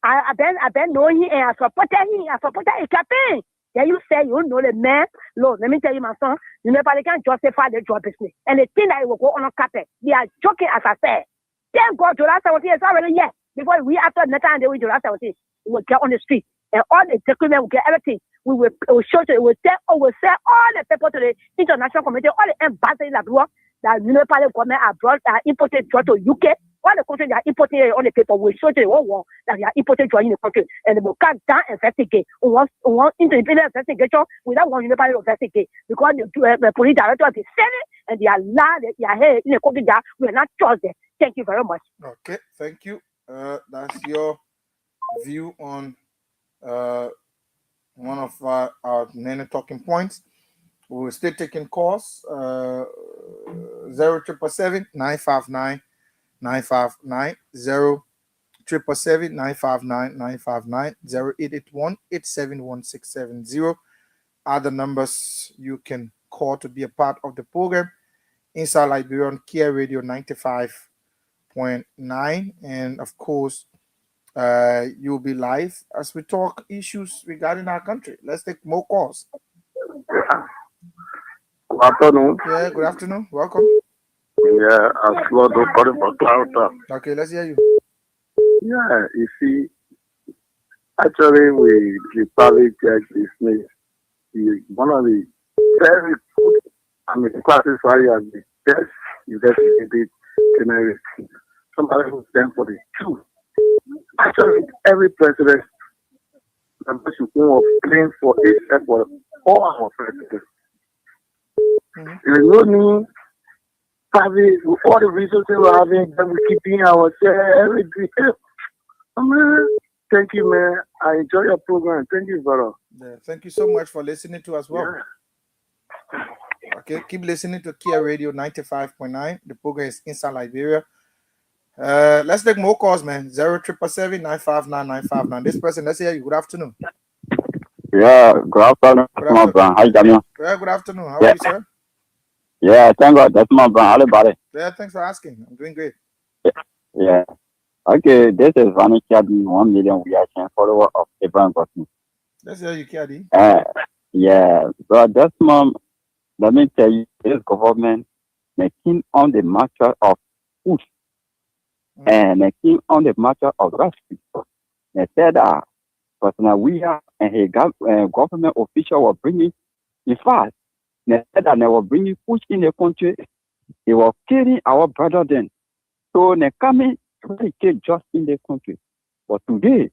I've been knowing him and I supported his campaign. Then you say you know the man. Lord, let me tell you, my son, you never can justify the drug business. And the thing that it will go on a carpet, they are joking, as I said. Thank God, July 17th is already here. Before we after the time they will July 17th, we will get on the street and all the document will get everything. We will show to it. We will send all the people to the international community, all the ambassadors abroad that municipal government abroad are imported drug to UK. All the countries that are importing on the paper will show to the whole world that they are importing drug in the country, and they will cut down investigate. We want independent investigation without one municipal investigate because the police director of the Senate and they are loud, they are here in the country that we are not trust them. Thank you very much. Okay, thank you. That's your view on one of our many talking points. We will still taking calls. 077-959-959, 077-959-959, 0881-871-670 are the numbers you can call to be a part of the program inside Liberia on Kear Radio 95.9, and of course you'll be live as we talk issues regarding our country. Let's take more calls. Good afternoon. Yeah, good afternoon. Welcome. Yeah, I'm calling for Clarita. Okay, let's hear you. Yeah, you see, actually, the private jet business is one of the very good, classified as the best investigated criminal. Somebody who stands for the truth. Actually, every president should go of claim for except for all our presidents. There is no need private with all the resources we're having, then we keep being ourselves everything. Thank you, man. I enjoy your program. Thank you, brother. Yeah, thank you so much for listening to us. Well. Yeah. Okay, keep listening to Kear Radio 95.9. The program is Inside Liberia. Let's take more calls, man. 077-959-959. This person, let's hear you. Good afternoon. Yeah, good afternoon. How you doing? Yeah, good afternoon. How are you, sir? Yeah, thank God. That's my brother. How about it? Yeah, thanks for asking. I'm doing great. Yeah. Okay, this is Vanny Kiadi, 1 million reaction follower of Abraham Gosling. Let's hear you, Kiadi. Yeah, but this mom, let me tell you, this government making on the matter of food and making on the matter of rescue. They said that President William and his government official were bringing, in fact, they said that they were bringing food in the country. They were killing our brother then. So they coming really kill just in the country. But today,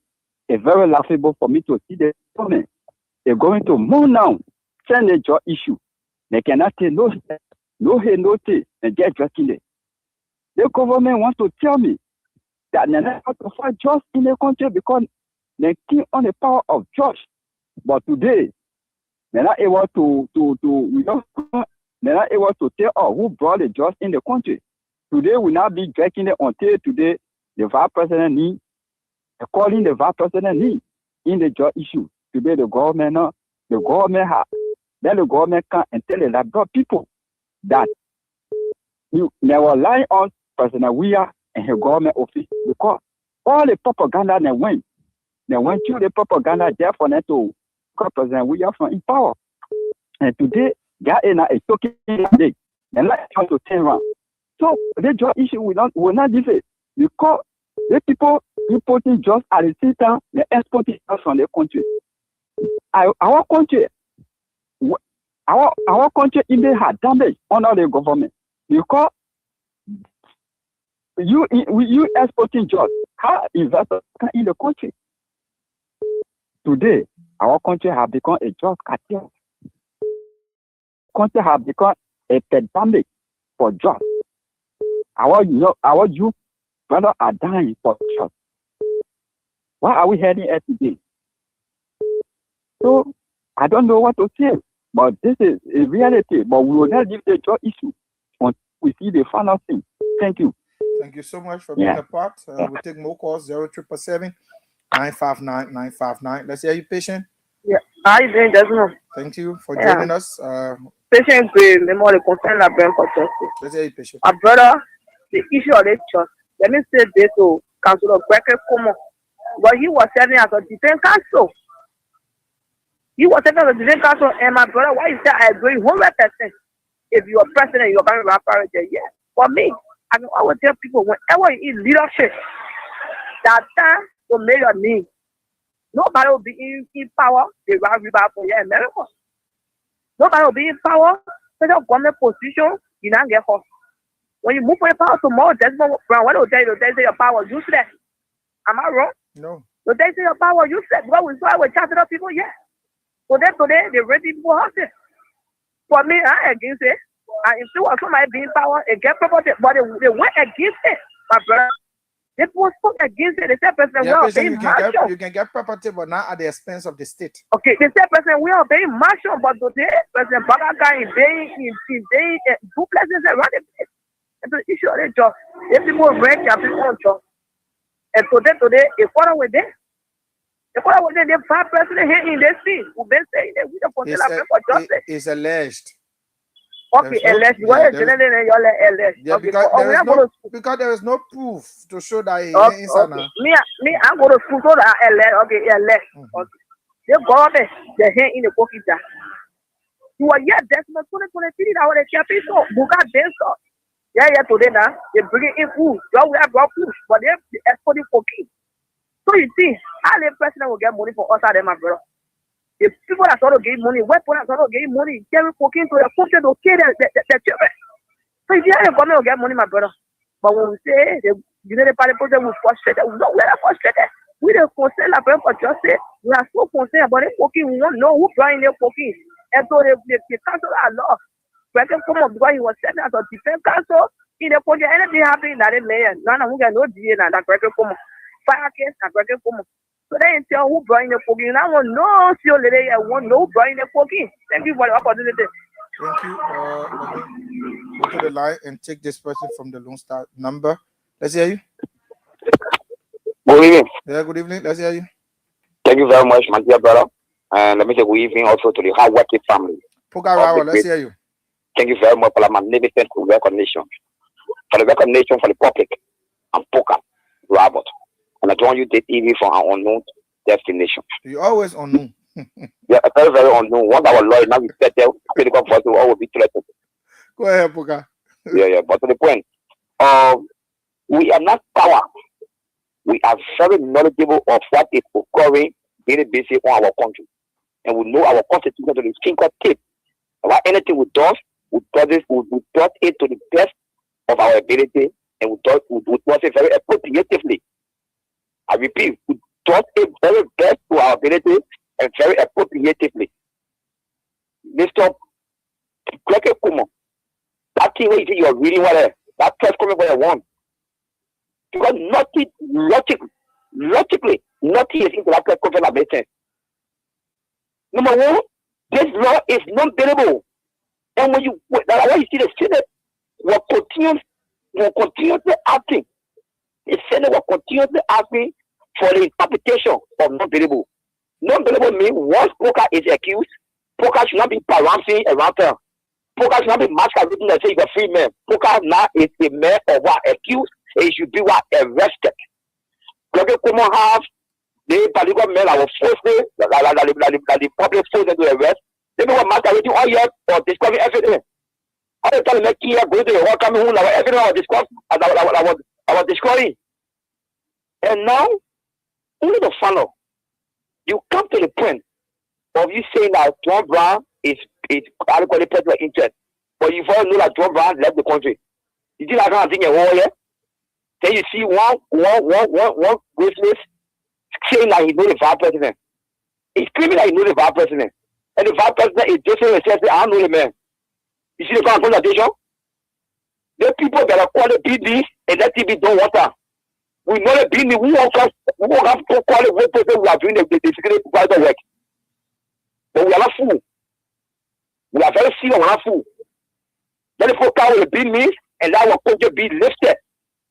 it's very laughable for me to see the government. They're going to more now, send a job issue. They cannot take no step, no hay, no tea, and get drinking it. The government wants to tell me that they're not to fight just in the country because they keep on the power of judge. But today, they're not able they're not able to tell us who brought the judge in the country. Today will not be drinking it until today the vice president need, calling the vice president need in the judge issue. Today the government the government have, then the government come and tell the Labrador people that you never lie on President Weah and her government office because all the propaganda they went through the propaganda there for them to cut President Weah from in power. And today, there is talking day. And like how to turn around. So the job issue will not differ because the people importing jobs at the same time they exporting jobs from their country. Our country even had damage under the government because you exporting jobs. How investors in the country? Today, our country have become a job cartel. Country have become a pandemic for jobs. Our youth brother are dying for jobs. Why are we heading here today? So I don't know what to say, but this is a reality. But we will not leave the job issue until we see the final thing. Thank you. Thank you so much for being a part. We'll take more calls 0777 959 959. Let's hear you, patient. Yeah. How you doing, Desmond? Thank you for joining us. Patient grave, the more the concern la brain for justice. Let's hear you, patient. My brother, the issue of this church. Let me say this to Councilor Brecker Como. But he was serving as a defense counsel. He was serving as a defense counsel, and my brother, why you say I agree 100%? If you're president, you're going to operate there. Yeah. For me, I can always tell people whenever you in leadership, that time will make your name. Nobody will be in power. They will revive for your America. Nobody will be in power. Special government position, you not get hurt. When you move for your power tomorrow, Desmond Brown, what will tell you? They say your power useless. Am I wrong? No. So they say your power useless. Because we saw with chatting up people, yeah. So then today, they ready people hustle. For me, I against it. And if there was somebody being power, it get property, but they went against it, my brother. They was spoke against it. They said, President, you can get property, but not at the expense of the state. Okay, they said, President, we are paying martial, but today, President Bagaka is paying two places around the place. It's an issue of the job. If people rent their people on job. And today, if what are we there? If what are we there, the 5 president here in the city who've been saying that we don't consider for justice. It's alleged. Okay, alleged. Why are you alleged? Yeah, because there is no proof to show that he is okay. Me, I'm going to school so that alleged. Okay, alleged. Okay. The government, the hand in the pocket. You are yet Desmond 2023 that was a capital. Buka Denso. Yeah, today now they bring in food. We have brought food, but they exporting cocaine. So you see, how the president will get money for us, my brother? The people that sort of give money, weapons that sort of give money, carry cocaine to the country to kill their children. So if you have a government will get money, my brother. But when we say the party project will frustrate, we know we are frustrated. We don't concern la for justice. We are so concerned about the cocaine. We don't know who buying the cocaine. And so they cancel our law. President come up because he was sent as a defense counsel in the country. Anything happening that man, none of who can no DA and that President come up. Fire case and President come up. So they tell who brought the cocaine. I want no see you later. I want no brought the cocaine. Thank you for the opportunity. Thank you. Let me go to the line and take this person from the Lone Star number. Let's hear you. Good evening. Yeah, good evening. Let's hear you. Thank you very much, my dear brother. And let me say good evening also to the hardworking family. Pugarawa, let's hear you. Thank you very much for the magnificent recognition. For the recognition for the public and Poker, Robert. And I join you the TV from our unknown destination. You always unknown. Yeah, very, very unknown. Once our lawyer, now we set there, critical force will always be threatened. Go ahead, Poker. Yeah. But to the point, we are not power. We are very knowledgeable of what is occurring daily basis on our country. And we know our constitution to the fingertip. About anything we do it to the best of our ability, and we do it very appropriately. I repeat, we do it very best to our ability and very appropriately. Mr. Kweke Kumo, that thing where you think you're reading what that first comment what I want. Because nothing logically, nothing is interactive that makes sense. Number one, this law is non-billable. And when you see the Senate will continuously acting. The Senate will continuously asking for the interpretation of non-billable. Non-billable means once Poker is accused, Poker should not be paramping around town. Poker should not be masquerading and say he's a free man. Poker now is a man of what accused, and he should be what arrested. Because come have the political men that were forced, the public forced them to arrest. They were masquerading all year or discovering everything. All the time, like Kear going to the work coming home, everything I was discussing, I was describing. And now, only the funnel. You come to the point of you saying that John Brown is adequately personal interest, but you all know that John Brown left the country. You did that kind of thing in war, yeah? Then you see one witness saying that he knows the vice president. He's claiming that he knows the vice president. And the vice president is just saying himself, I don't know the man. You see the kind of conversation? The people that are called the BD and that TV don't want that. We know the BD, we won't have to call it one person who are doing the security provider work. But we are not fool. We are very serious, we are not fool. Let the focus on the BD and that our country be lifted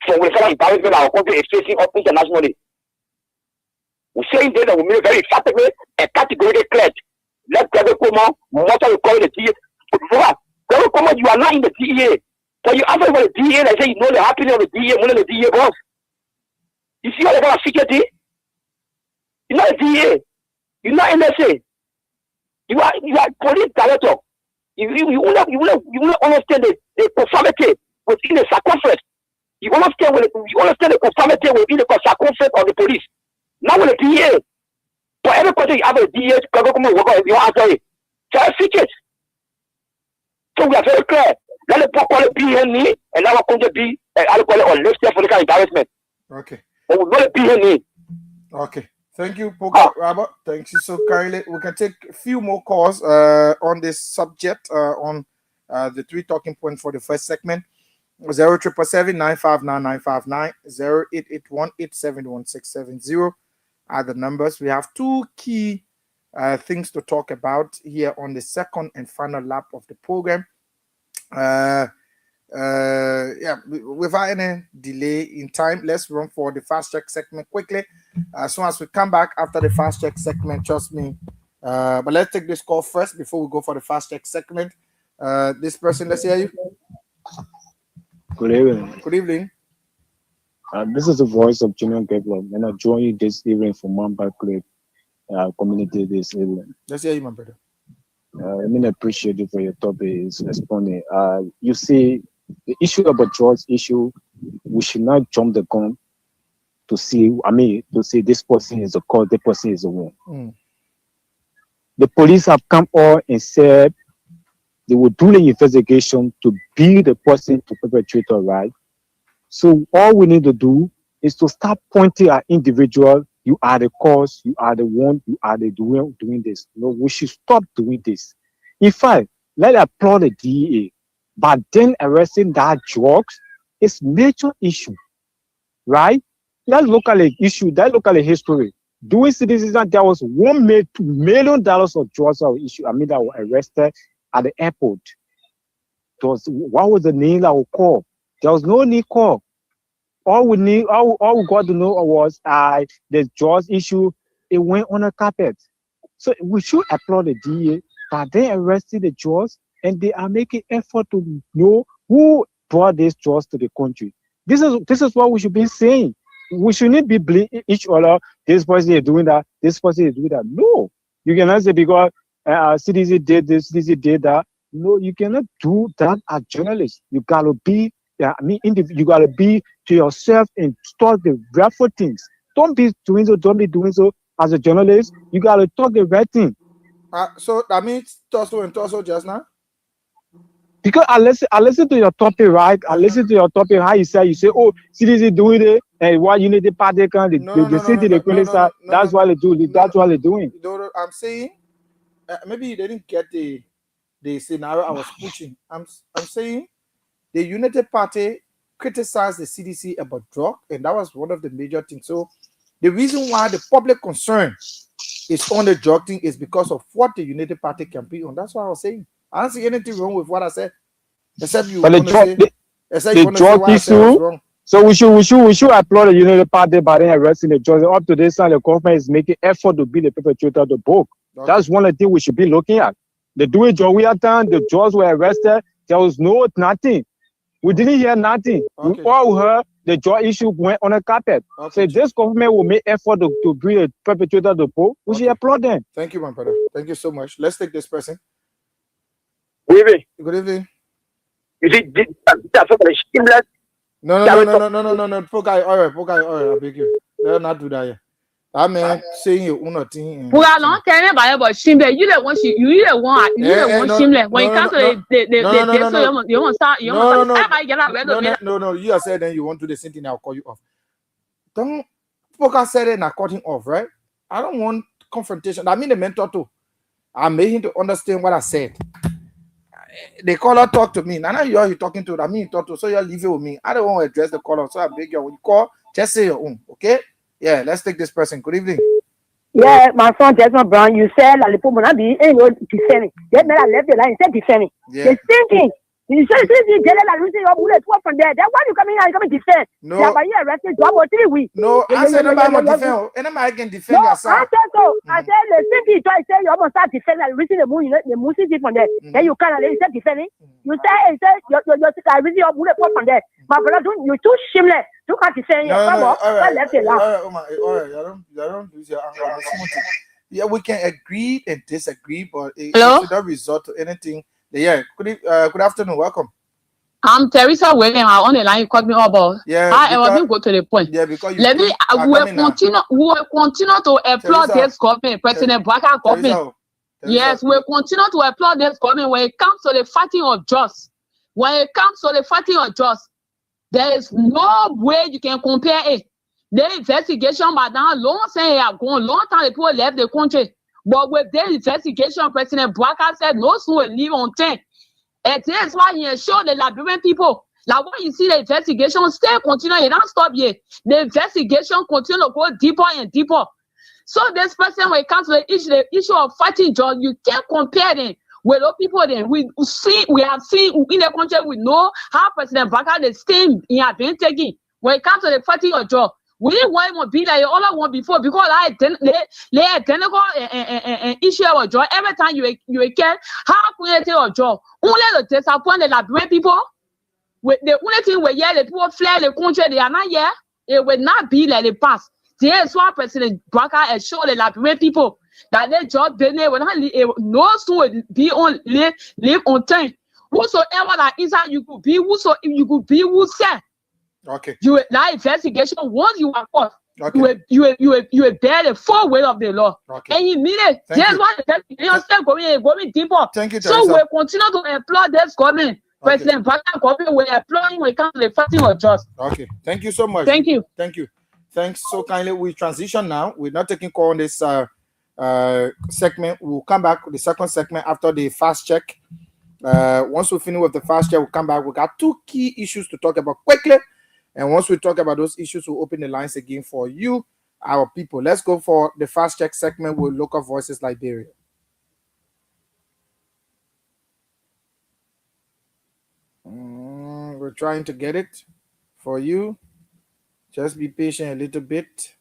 from the kind of embarrassment our country is facing up internationally. We're saying that we make very emphatically and categorically clear. Let Trevor Kuma, what are you calling the DA? Trevor Kuma, you are not in the DA. But you ask about the DA and I say you know the happiness of the DA more than the DA boss. You see all the kind of security? You're not a DA. You're not NSA. You are police director. You will understand the conformity within the circumference. You understand the conformity within the circumference of the police. Not with the DA. For every person you have a DA, you answer it. So I fix it. So we are very clear. Let the people call it BNE and now we're going to be alcohol or left there for the kind of embarrassment. Okay. But we're going to BNE. Okay. Thank you, Poker Robert. Thank you so kindly. We can take a few more calls on this subject on the three talking points for the first segment. 0777 959 959 0881 871 are the numbers. We have two key things to talk about here on the second and final lap of the program. Without any delay in time, let's run for the fast check segment quickly. As soon as we come back after the fast check segment, trust me. But let's take this call first before we go for the fast check segment. This person, let's hear you. Good evening. Good evening. This is the voice of Junior Gabriel, and I join you this evening from Mamba Clip community this evening. Let's hear you, my brother. I appreciate you for your topic is responding. You see, the issue about drugs issue, we should not jump the gun to see this person is a cause, this person is a one. The police have come out and said they will do the investigation to be the person to perpetrate a right. So all we need to do is to start pointing at individual. You are the cause, you are the one, you are the doing this. No, we should stop doing this. In fact, let's applaud the DEA. But then arresting that drugs is major issue, right? Let's look at the issue, let's look at the history. Doing citizens, there was $1 million of drugs that were issued, that were arrested at the airport. What was the name that we call? There was no need call. All we got to know was the drugs issue, it went on the carpet. So we should applaud the DEA, but they arrested the drugs and they are making effort to know who brought these drugs to the country. This is what we should be saying. We shouldn't be blaming each other. This person is doing that. This person is doing that. No, you cannot say because CDC did this, CDC did that. No, you cannot do that as journalists. You gotta be. You gotta be to yourself and start the rightful things. Don't be doing so as a journalist. You gotta talk the right thing. So that means Torso and Torso just now? Because I listen to your topic, right? I listen to your topic, how you say, oh, CDC doing it, and why you need the party can that's why they do. That's what they're doing. I'm saying maybe you didn't get the scenario I was pushing. I'm saying the United Party criticized the CDC about drug, and that was one of the major things. So the reason why the public concern is on the drug thing is because of what the United Party campaign on. That's what I was saying. I don't see anything wrong with what I said, except you want to say what I said was wrong. So we should applaud the United Party by then arresting the judge. Up to this time, the government is making effort to be the perpetrator of the book. Okay. That's one of the things we should be looking at. The Dewey Jowea time, the George were arrested. There was nothing. We didn't hear nothing. Okay. We all heard the George issue went on the carpet. Okay. So this government will make effort to bring a perpetrator to the poll. We should applaud them. Thank you, my brother. Thank you so much. Let's take this person. Good evening. Good evening. You see, that's what the shameless. No. Poor guy, all right, I beg you. Let's not do that here. I mean, saying you thing. We are not telling about Shimle. You don't want Shimle. When it comes to the you want start. No. You have said then you want to do the same thing. I'll call you off. Don't focus said it and I cut him off, right? I don't want confrontation. I mean the mentor too. I made him to understand what I said. The caller talk to me. Now you're talking to. I mean you talk to. So you're leaving with me. I don't want to address the caller. So I beg you when you call, just say your own. Okay? Yeah, let's take this person. Good evening. Yeah, my son Desmond Brown, you said Lalipo Monabi ain't no defending. That man I left the line, said defending. Yeah. The thinking. You said you tell her losing your bullet from there. Then why you coming here and coming defend? No. Yeah, but you arrested 2 or 3 weeks. No, I said nobody must defend. Anybody can defend yourself. I said so. I said the thinking try say you almost start defending and reaching the moon, the moon city from there. Then you can't you said defending. You say your reaching your bullet from there. My brother, you too shameless. You can't defend yourself. All right. Left it All right. You don't use your anger. Yeah, we can agree and disagree, but it should not result to anything. Yeah, good afternoon. Welcome. I'm Teresa William. I on the line. You called me about. Yeah. Let me go to the point. Yeah, because you let me. We will continue to applaud this government, President Baka government. Yes, we will continue to applaud this government when it comes to the fighting of justice. When it comes to the fighting of justice, there is no way you can compare it. The investigation, but now long saying have gone, long time the people left the country. But with the investigation, President Baka said no soon will leave on 10. And that's why he ensured the Liberian people. Like when you see the investigation still continue, it don't stop here. The investigation continue to go deeper and deeper. So this person, when it comes to the issue of fighting drugs, you can't compare them with those people. Then we have seen in the country, we know how President Baka the same he has been taking when it comes to the fighting of drugs. We didn't want him to be like all I want before because they identical issue of job. Every time you can, how can you take a job? Only to disappoint the Liberian people. With the only thing we hear the people fled the country, they are not here. It will not be like the past. That's why President Baka assured the Liberian people that their job business will not no soon be on live on time. Whosoever that inside you could be, who said. Okay. You that investigation once you are caught. Okay. You will bear the full weight of the law. Okay. And you mean it. That's why the investigation still going deeper. Thank you, so we continue to applaud this government. Okay. President Baka government will applaud when it comes to the fighting of justice. Okay. Thank you so much. Thank you. Thanks so kindly. We transition now. We're not taking call on this segment. We'll come back with the second segment after the fast check. Once we finish with the fast check, we'll come back. We got 2 key issues to talk about quickly. And once we talk about those issues, we'll open the lines again for you, our people. Let's go for the fast check segment with Local Voices Liberia. We're trying to get it for you. Just be patient a little bit.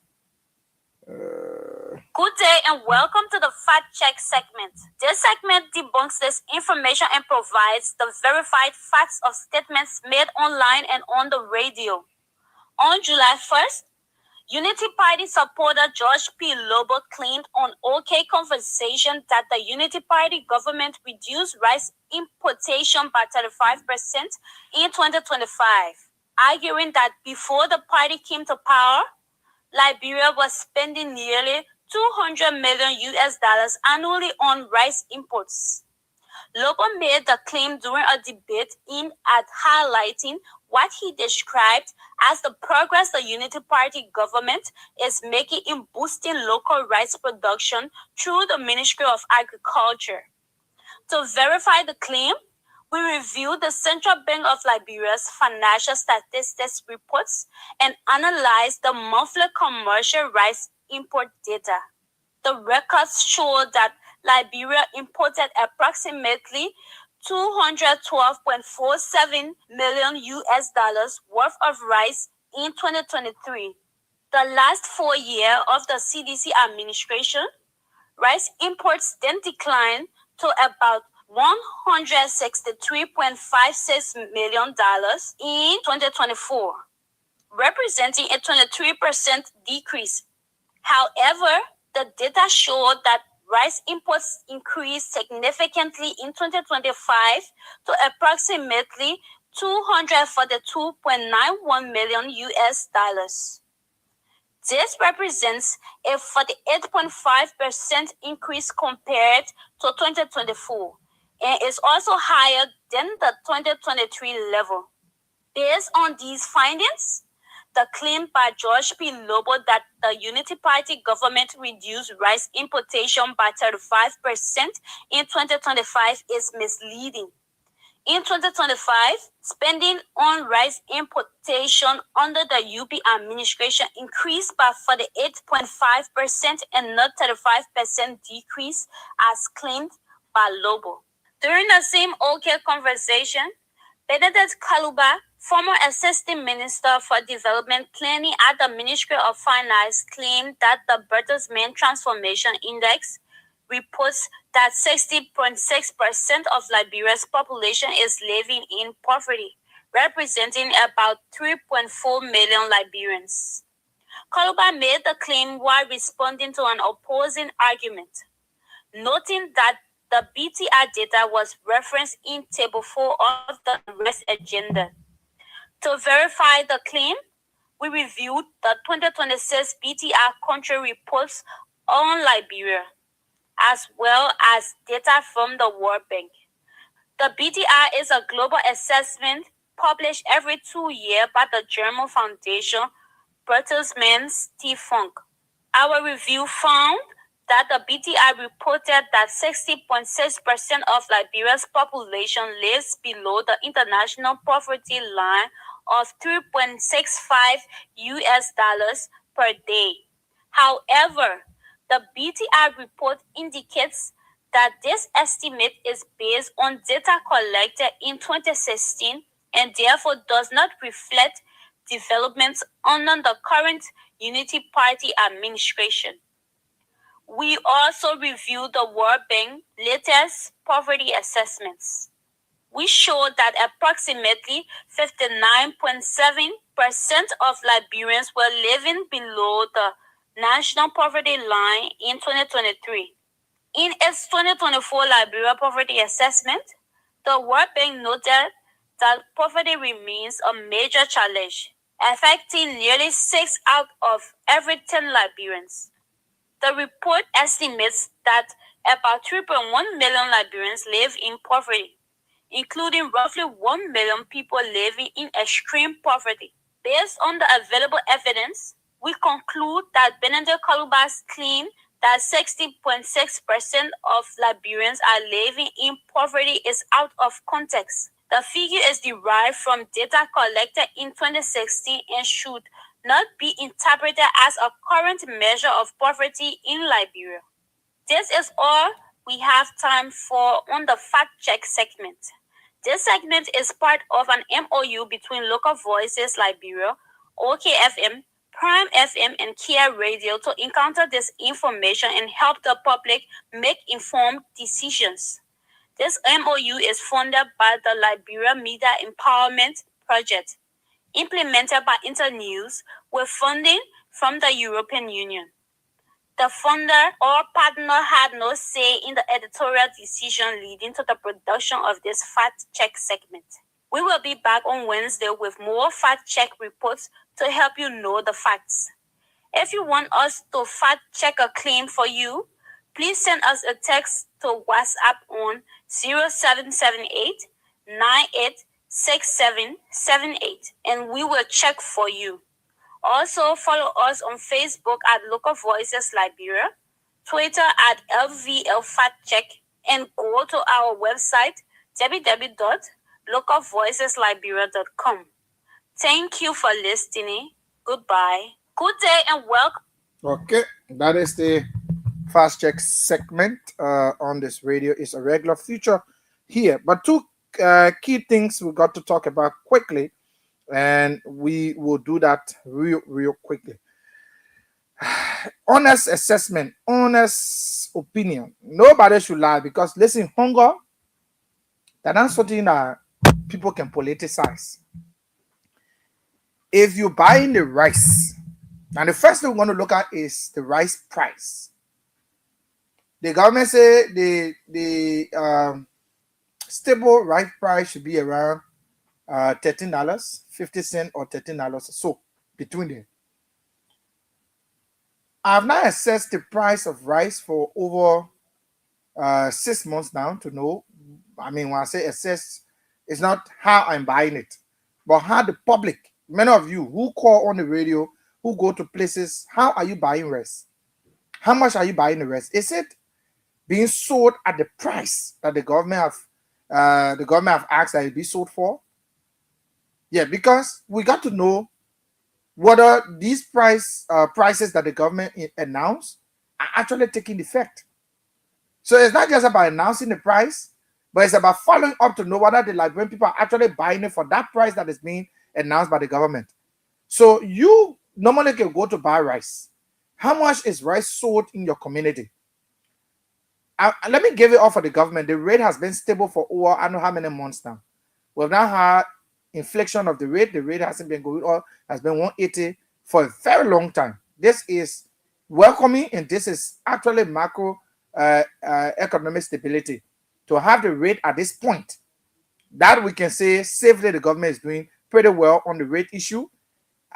Good day and welcome to the Fact Check segment. This segment debunks this information and provides the verified facts of statements made online and on the radio. On July 1st, Unity Party supporter George P. Lobo claimed on OK Conversation that the Unity Party government reduced rice importation by 35% in 2025, arguing that before the party came to power, Liberia was spending nearly $200 million annually on rice imports. Lobo made the claim during a debate aimed at highlighting what he described as the progress the Unity Party government is making in boosting local rice production through the Ministry of Agriculture. To verify the claim, we reviewed the Central Bank of Liberia's financial statistics reports and analyzed the monthly commercial rice import data. The records show that Liberia imported approximately $212.47 million worth of rice in 2023. The last 4 years of the CDC administration, rice imports then declined to about $163.56 million in 2024, representing a 23% decrease. However, the data showed that rice imports increased significantly in 2025 to approximately $242.91 million US dollars. This represents a 48.5% increase compared to 2024 and is also higher than the 2023 level. Based on these findings, the claim by George P. Lobo that the Unity Party government reduced rice importation by 35% in 2025 is misleading. In 2025, spending on rice importation under the UP administration increased by 48.5% and not 35% decrease as claimed by Lobo. During the same OK conversation, Benedict Kaluba, former Assistant Minister for Development Planning at the Ministry of Finance, claimed that the Bertelsmann Transformation Index reports that 60.6% of Liberia's population is living in poverty, representing about 3.4 million Liberians. Kaluba made the claim while responding to an opposing argument, noting that the BTR data was referenced in Table 4 of the Unrest Agenda. To verify the claim, we reviewed the 2026 BTR country reports on Liberia, as well as data from the World Bank. The BTR is a global assessment published every 2 years by the German foundation Bertelsmann Stiftung. Our review found that the BTR reported that 60.6% of Liberia's population lives below the international poverty line of $3.65 US per day. However, the BTR report indicates that this estimate is based on data collected in 2016 and therefore does not reflect developments under the current Unity Party administration. We also reviewed the World Bank latest poverty assessments. We showed that approximately 59.7% of Liberians were living below the national poverty line in 2023. In its 2024 Liberia poverty assessment, the World Bank noted that poverty remains a major challenge, affecting nearly 6 out of every 10 Liberians. The report estimates that about 3.1 million Liberians live in poverty, including roughly 1 million people living in extreme poverty. Based on the available evidence, we conclude that Benedict Kaluba's claim that 60.6% of Liberians are living in poverty is out of context. The figure is derived from data collected in 2016 and should not be interpreted as a current measure of poverty in Liberia. This is all we have time for on the Fact Check segment. This segment is part of an MOU between Local Voices Liberia, OKFM, Prime FM, and Kear Radio to encounter this information and help the public make informed decisions. This MOU is funded by the Liberia Media Empowerment Project, implemented by Internews with funding from the European Union. The funder or partner had no say in the editorial decision leading to the production of this Fact Check segment. We will be back on Wednesday with more Fact Check reports to help you know the facts. If you want us to fact check a claim for you, please send us a text to WhatsApp on 0778 986778 and we will check for you. Also, follow us on Facebook at Local Voices Liberia, Twitter at LVL Fact Check, and go to our website www.localvoicesliberia.com. Thank you for listening. Goodbye. Good day and welcome. Okay, that is the Fast Check segment on this radio. It's a regular feature here, but two key things we got to talk about quickly, and we will do that real quickly. honest assessment, honest opinion. Nobody should lie because listen, hunger, that's something that people can politicize. If you're buying the rice, and the first thing we want to look at is the rice price. The government say the stable rice price should be around $13, 50 cents or $13. So between them. I've now assessed the price of rice for over 6 months now to know. I mean, when I say assess, it's not how I'm buying it, but how the public, many of you who call on the radio, who go to places, how are you buying rice? How much are you buying the rice? Is it being sold at the price that the government have asked that it be sold for? Yeah, because we got to know whether these prices that the government announced are actually taking effect. So it's not just about announcing the price, but it's about following up to know whether the Liberian people are actually buying it for that price that is being announced by the government. So you normally can go to buy rice. How much is rice sold in your community? Let me give it off for the government. The rate has been stable for over, I don't know how many months now. We've now had inflation of the rate. The rate hasn't been going up, has been 180 for a very long time. This is welcoming, and this is actually macro economic stability. To have the rate at this point, that we can say safely the government is doing pretty well on the rate issue.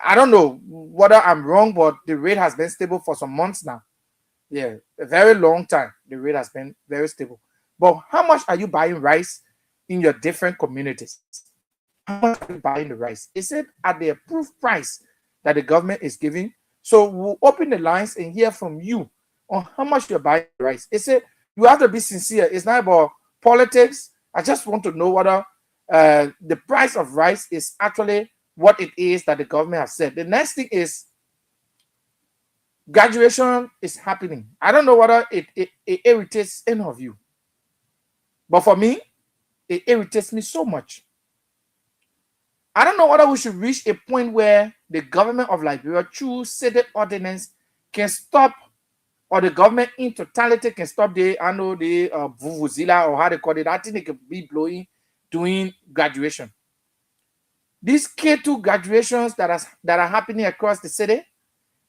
I don't know whether I'm wrong, but the rate has been stable for some months now. Yeah, a very long time. The rate has been very stable. But how much are you buying rice in your different communities? How much are you buying the rice? Is it at the approved price that the government is giving? So we'll open the lines and hear from you on how much you're buying the rice. Is it, you have to be sincere. It's not about politics. I just want to know whether the price of rice is actually what it is that the government has said. The next thing is graduation is happening. I don't know whether it irritates any of you, but for me, it irritates me so much. I don't know whether we should reach a point where the government of Liberia, through stated ordinance, can stop, or the government in totality can stop the vuvuzela, or how they call it. I think they can be blowing doing graduation. These K2 graduations that are happening across the city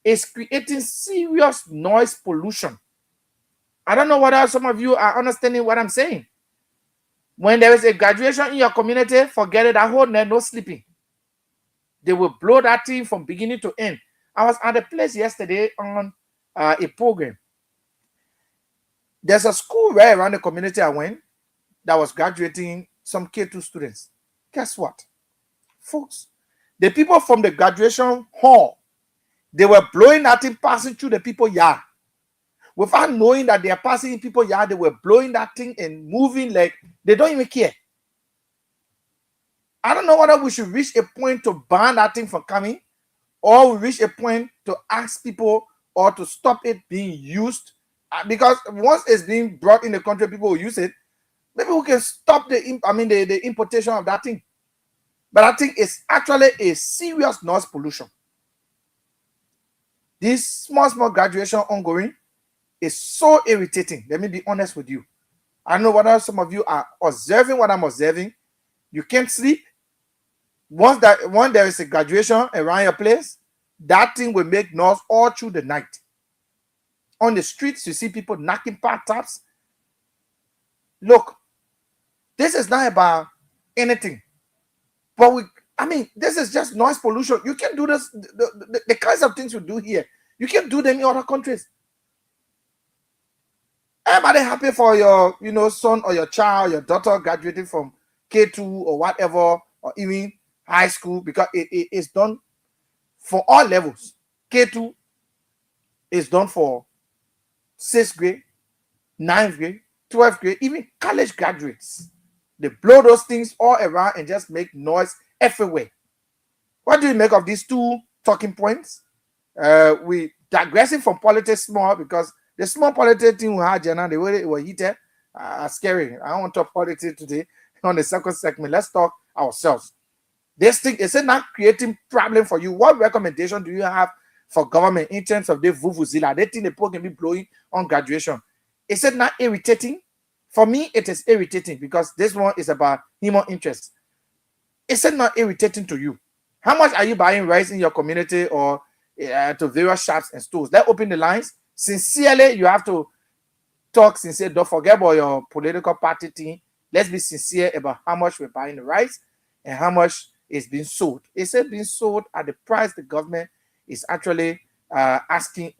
is creating serious noise pollution. I don't know whether some of you are understanding what I'm saying. When there is a graduation in your community, forget it, that whole night, no sleeping. They will blow that thing from beginning to end. I was at a place yesterday on a program. There's a school right around the community I went that was graduating some K2 students. Guess what? Folks, the people from the graduation hall, they were blowing that thing, passing through the people's yard. Without knowing that they are passing in people's yard, they were blowing that thing and moving like they don't even care. I don't know whether we should reach a point to ban that thing from coming, or we reach a point to ask people or to stop it being used. Because once it's being brought in the country, people will use it. Maybe we can stop the importation of that thing. But I think it's actually a serious noise pollution. This small graduation ongoing is so irritating. Let me be honest with you. I know whether some of you are observing what I'm observing. You can't sleep. When there is a graduation around your place, that thing will make noise all through the night. On the streets, you see people knocking pot taps. Look, this is not about anything. But this is just noise pollution. You can do this, the kinds of things you do here. You can do them in other countries. Everybody happy for your, son or your child, your daughter graduating from K2 or whatever, or even high school, because it is done for all levels. K2 is done for 6th grade, 9th grade, 12th grade, even college graduates. They blow those things all around and just make noise everywhere. What do you make of these two talking points? We digressing from politics small, because the small politics thing we had, the way it was heated, scary. I don't want to talk politics today on the second segment. Let's talk ourselves. This thing, is it not creating problem for you? What recommendation do you have for government in terms of the vuvuzela. They think the people can be blowing on graduation. Is it not irritating? For me, it is irritating because this one is about human interest. Is it not irritating to you? How much are you buying rice in your community or to various shops and stores? Let's open the lines. Sincerely, you have to talk sincere. Don't forget about your political party thing. Let's be sincere about how much we're buying the rice and how much is being sold. Is it being sold at the price the government is actually asking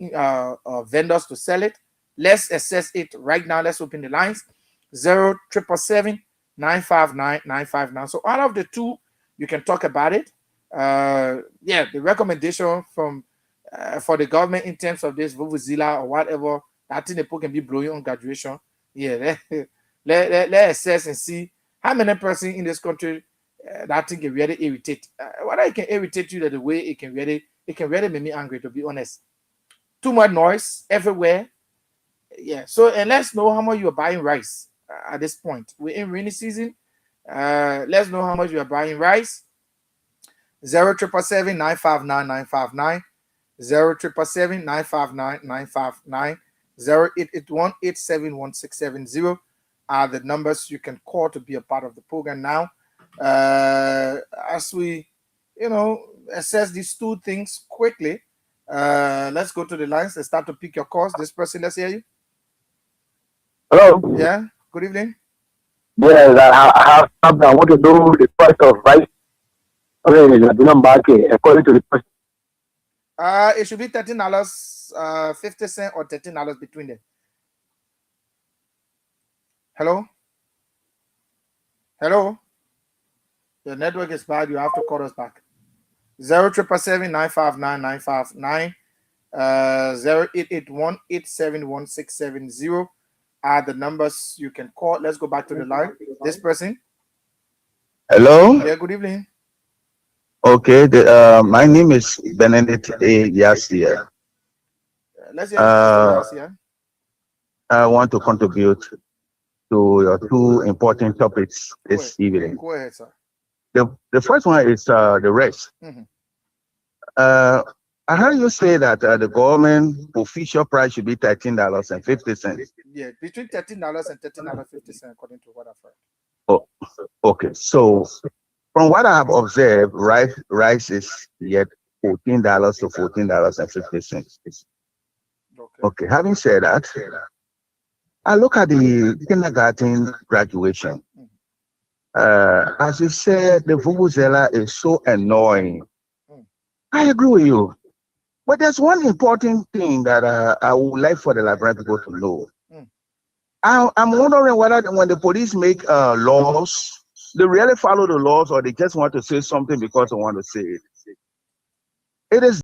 vendors to sell it? Let's assess it right now. Let's open the lines. 0777 959 959. So out of the two, you can talk about it. Yeah, the recommendation from for the government in terms of this vuvuzela or whatever, I think the people can be blowing on graduation. Yeah, let assess and see how many persons in this country that thing can really irritate. Whether it can irritate you that the way it can really make me angry, to be honest. Too much noise everywhere. Yeah, so and let's know how much you are buying rice at this point. We're in rainy season. Let's know how much you are buying rice. 0777 959 959. 0777 959 959. 0881 871 are the numbers you can call to be a part of the program now. As we, assess these two things quickly, let's go to the lines and start to pick your calls. This person, let's hear you. Hello. Yeah. Good evening. Yes, I have something. I want to know the price of rice. According to the price. It should be $13.50 or $13 between them. Hello. The network is bad. You have to call us back. 0777 959 959. 0881 871 670 are the numbers you can call. Let's go back to the line. This person. Hello. Yeah. Good evening. Okay. My name is Benedict A. Yasia. Let's hear Yasia. I want to contribute to your two important topics this evening. Go ahead, sir. The first one is the rest. Mm-hmm. I heard you say that the government official price should be $13.50. Yeah, between $13 and $13.50, according to what I've heard. Oh, okay. So, from what I have observed, rice is yet $14 to $14.50. Okay. Having said that, I look at the kindergarten graduation. As you said, the vuvuzela is so annoying. I agree with you. But there's one important thing that I would like for the Liberian people to know. I'm wondering whether when the police make laws, they really follow the laws or they just want to say something because they want to say it. It is